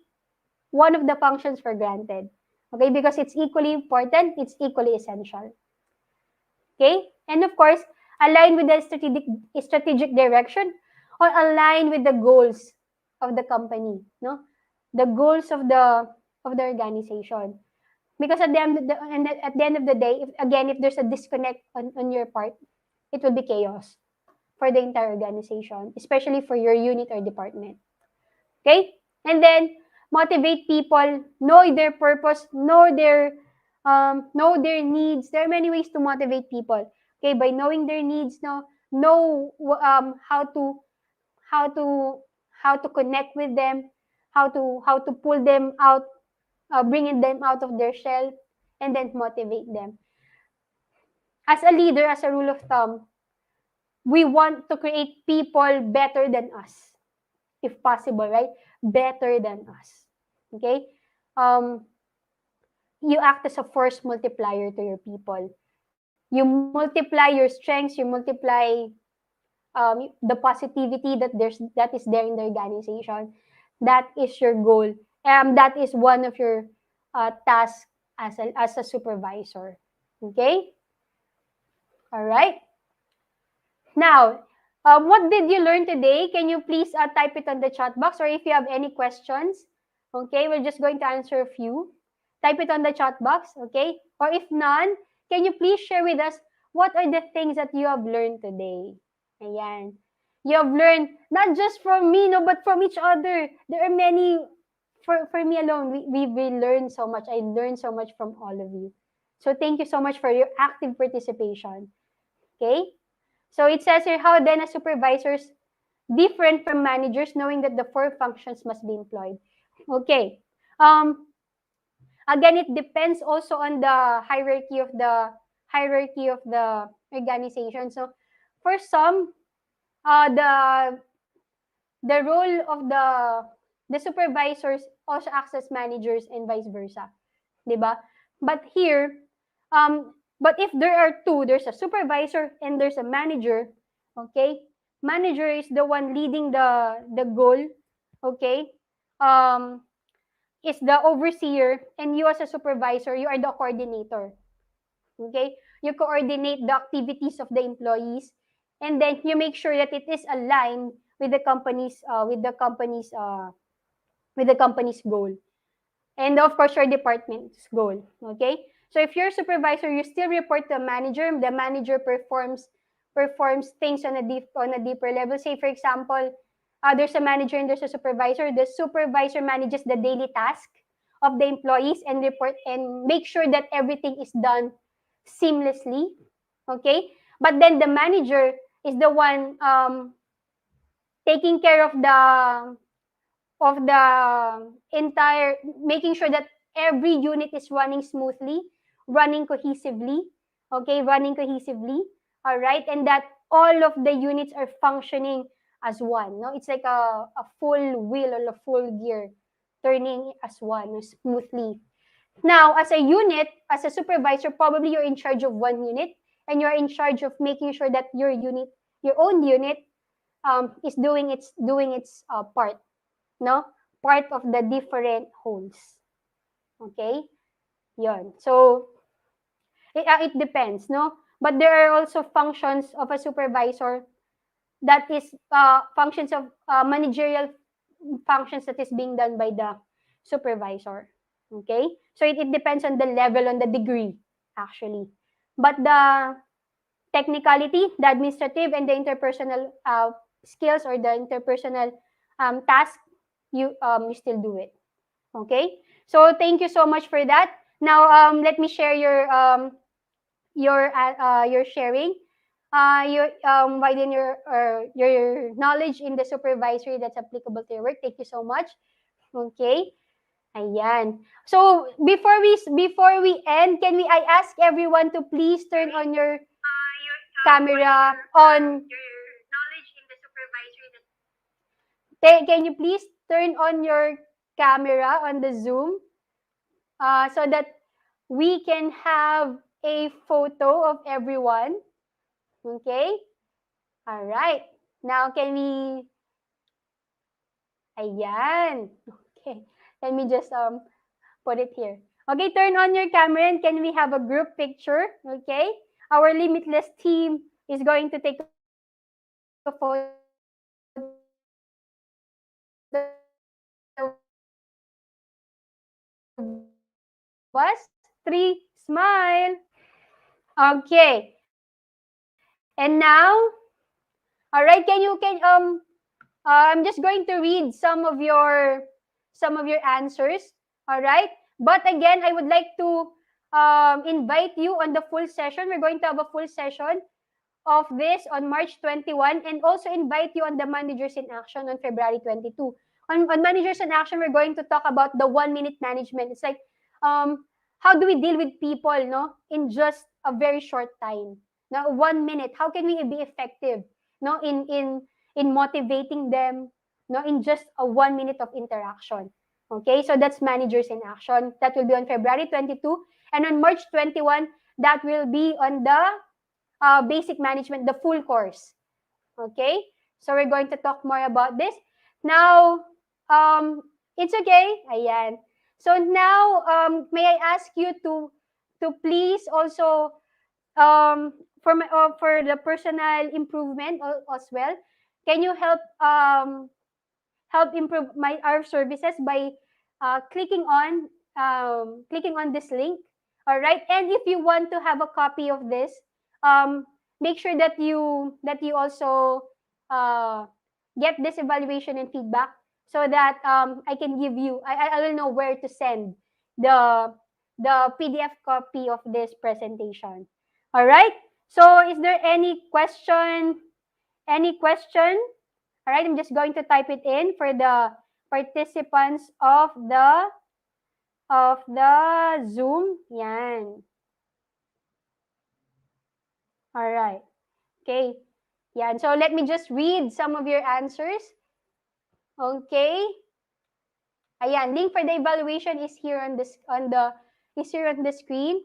one of the functions for granted, okay, because it's equally important, it's equally essential. Okay, and of course align with the strategic direction, or align with the goals of the company, no, the goals of the organization. Because at the end of the day, if there's a disconnect on your part, it will be chaos for the entire organization, especially for your unit or department. Okay? And then motivate people, know their purpose, know their needs. There are many ways to motivate people. Okay, by knowing their needs, know how to how to connect with them, how to pull them out, bringing them out of their shell, and then motivate them. As a leader, as a rule of thumb, we want to create people better than us, if possible, right? Better than us. Okay? You act as a force multiplier to your people. You multiply your strengths, you multiply the positivity that is there in the organization. That is your goal. That is one of your tasks as a supervisor. Okay? All right. Now, what did you learn today? Can you please type it on the chat box, or if you have any questions, okay, we're just going to answer a few. Type it on the chat box, okay? Or if none, can you please share with us what are the things that you have learned today? Ayan. You have learned not just from me, no, but from each other. There are many, for me alone, we learned so much. I learned so much from all of you. So thank you so much for your active participation. Okay? So it says here, how then are supervisors different from managers, knowing that the 4 functions must be employed? Okay. Again, it depends also on the hierarchy of the organization. So for some, the role of the supervisors also acts as managers and vice versa, diba? But here, but if there are two, there's a supervisor and there's a manager. Okay, manager is the one leading the goal. Okay, is the overseer, and you as a supervisor, you are the coordinator. Okay, you coordinate the activities of the employees, and then you make sure that it is aligned with the company's goal, and of course your department's goal. Okay, so if you're a supervisor, you still report to a manager. The manager performs things on a deeper level. Say for example, there's a manager and there's a supervisor. The supervisor manages the daily task of the employees and report and make sure that everything is done seamlessly. Okay, but then the manager is the one taking care of the entire, making sure that every unit is running smoothly, running cohesively. Okay, running cohesively. All right, and that all of the units are functioning as one. No, it's like a full wheel or a full gear turning as one, no, smoothly. Now, as a unit, as a supervisor, probably you're in charge of one unit, and you're in charge of making sure that your unit, your own unit, is doing its part, no, part of the different wholes. Okay, yon. So it depends, no, but there are also functions of a supervisor that is functions of managerial functions that is being done by the supervisor. Okay, so it depends on the level, on the degree, actually, but the technicality, the administrative and the interpersonal skills, or the interpersonal task, you still do it. Okay, so thank you so much for that. Now let me share your sharing, your widen your knowledge in the supervisory that's applicable to your work. Thank you so much. Okay. Ayan. So before we end, I ask everyone to please turn on your camera on. Can you please turn on your camera on the Zoom, so that we can have a photo of everyone? Okay. All right. Now can we? Ayan. Okay. Let me just put it here. Okay, turn on your camera and can we have a group picture? Okay. Our Limitless team is going to take a photo was 3, smile. Okay. And now, all right, I'm just going to read some of your answers. All right. But again, I would like to invite you on the full session. We're going to have a full session of this on March 21, and also invite you on the Managers in Action on February 22. On Managers in Action, we're going to talk about the 1-minute management. It's like, how do we deal with people, no, in just a very short time? Now, 1 minute, how can we be effective, no, in motivating them, no, in just a 1 minute of interaction? Okay, so that's Managers in Action. That will be on February 22, and on March 21, that will be on the basic management, the full course. Okay, so we're going to talk more about this now. It's okay. Ayan. So now, may I ask you to please also for the personal improvement as well. Can you help improve our services by clicking on this link? All right, and if you want to have a copy of this, make sure that you also get this evaluation and feedback, so that I can give you, I will know where to send the PDF copy of this presentation. All right, so is there any question? All right, I'm just going to type it in for the participants of the Zoom. Yan. All right. Okay. Yan. So let me just read some of your answers. Okay. Ayan, link for the evaluation is here on the screen.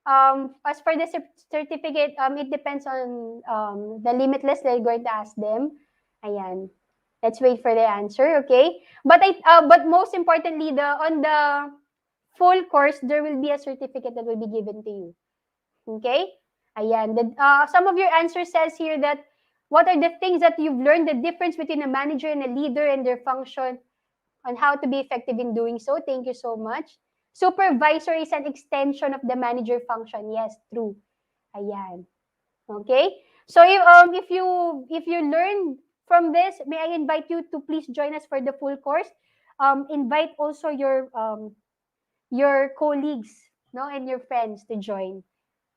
As for the certificate, it depends on the Limitless. They're going to ask them. Ayan. Let's wait for the answer, okay? But most importantly, on the full course, there will be a certificate that will be given to you. Okay? Ayan. Some of your answers says here that what are the things that you've learned, the difference between a manager and a leader and their function, on how to be effective in doing so. Thank you so much. Supervisor is an extension of the manager function. Yes, true. Ayan. Okay? So if you learn from this, may I invite you to please join us for the full course. Invite also your colleagues, no, and your friends to join.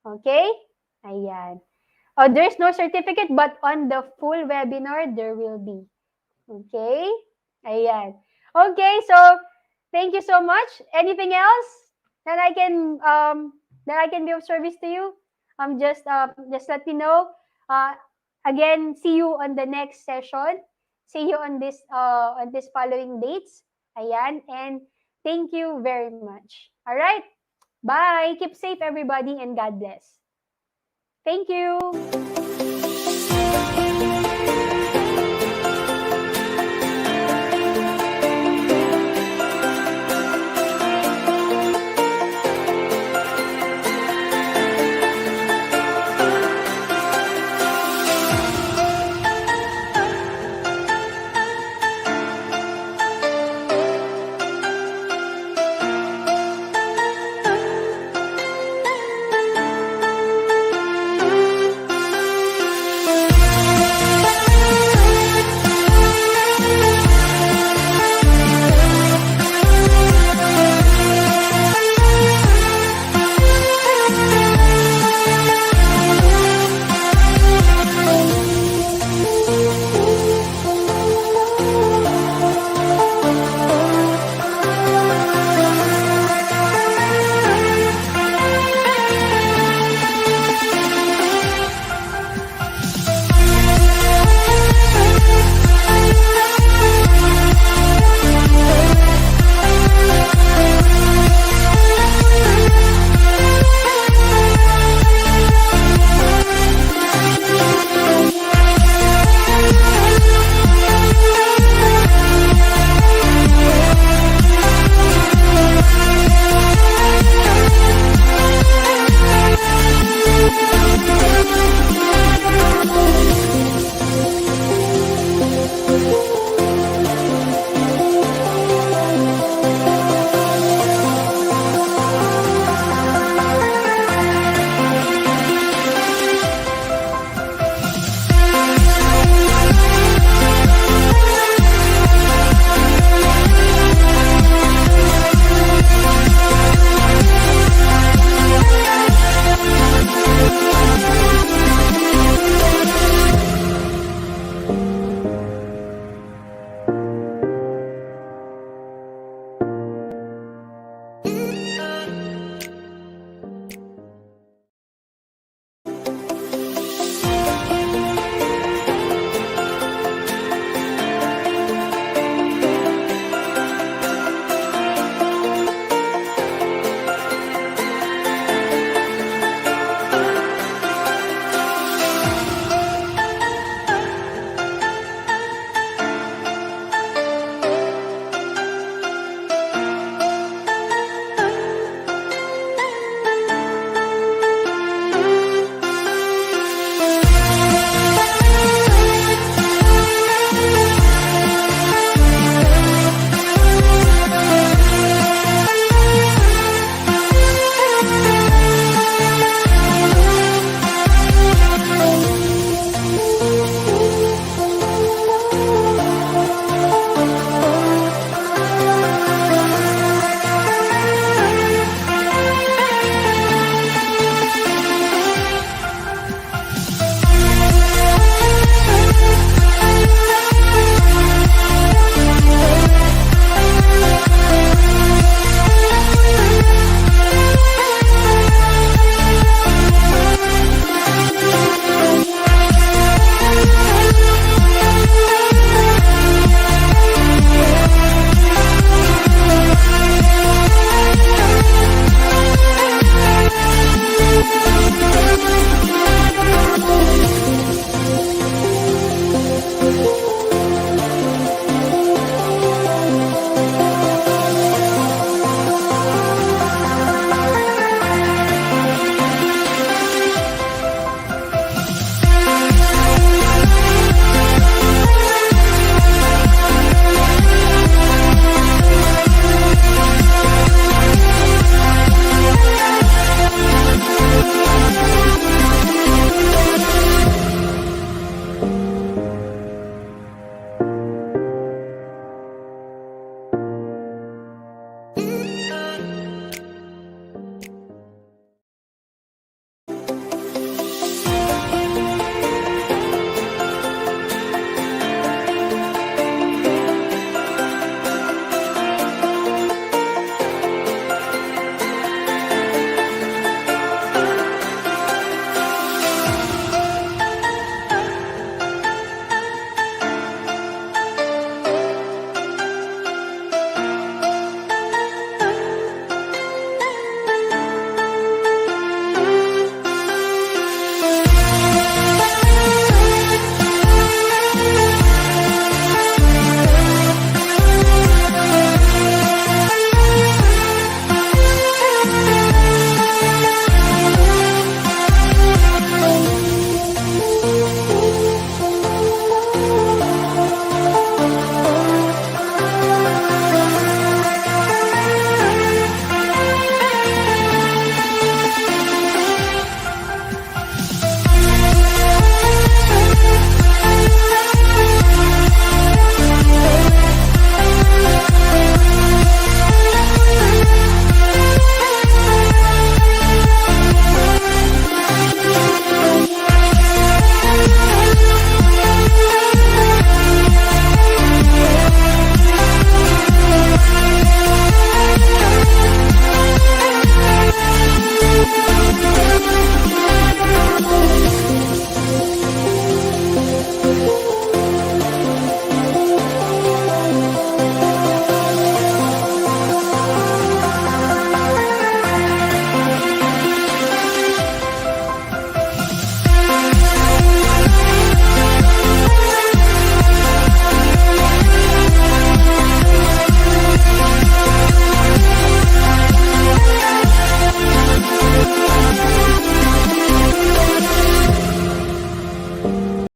Okay? Ayan. Oh, there's no certificate, but on the full webinar, there will be. Okay? Ayan. Okay, so thank you so much. Anything else that I can be of service to you? Just let me know. Again, see you on the next session. See you on this following dates. Ayan, and thank you very much. All right. Bye. Keep safe, everybody, and God bless. Thank you.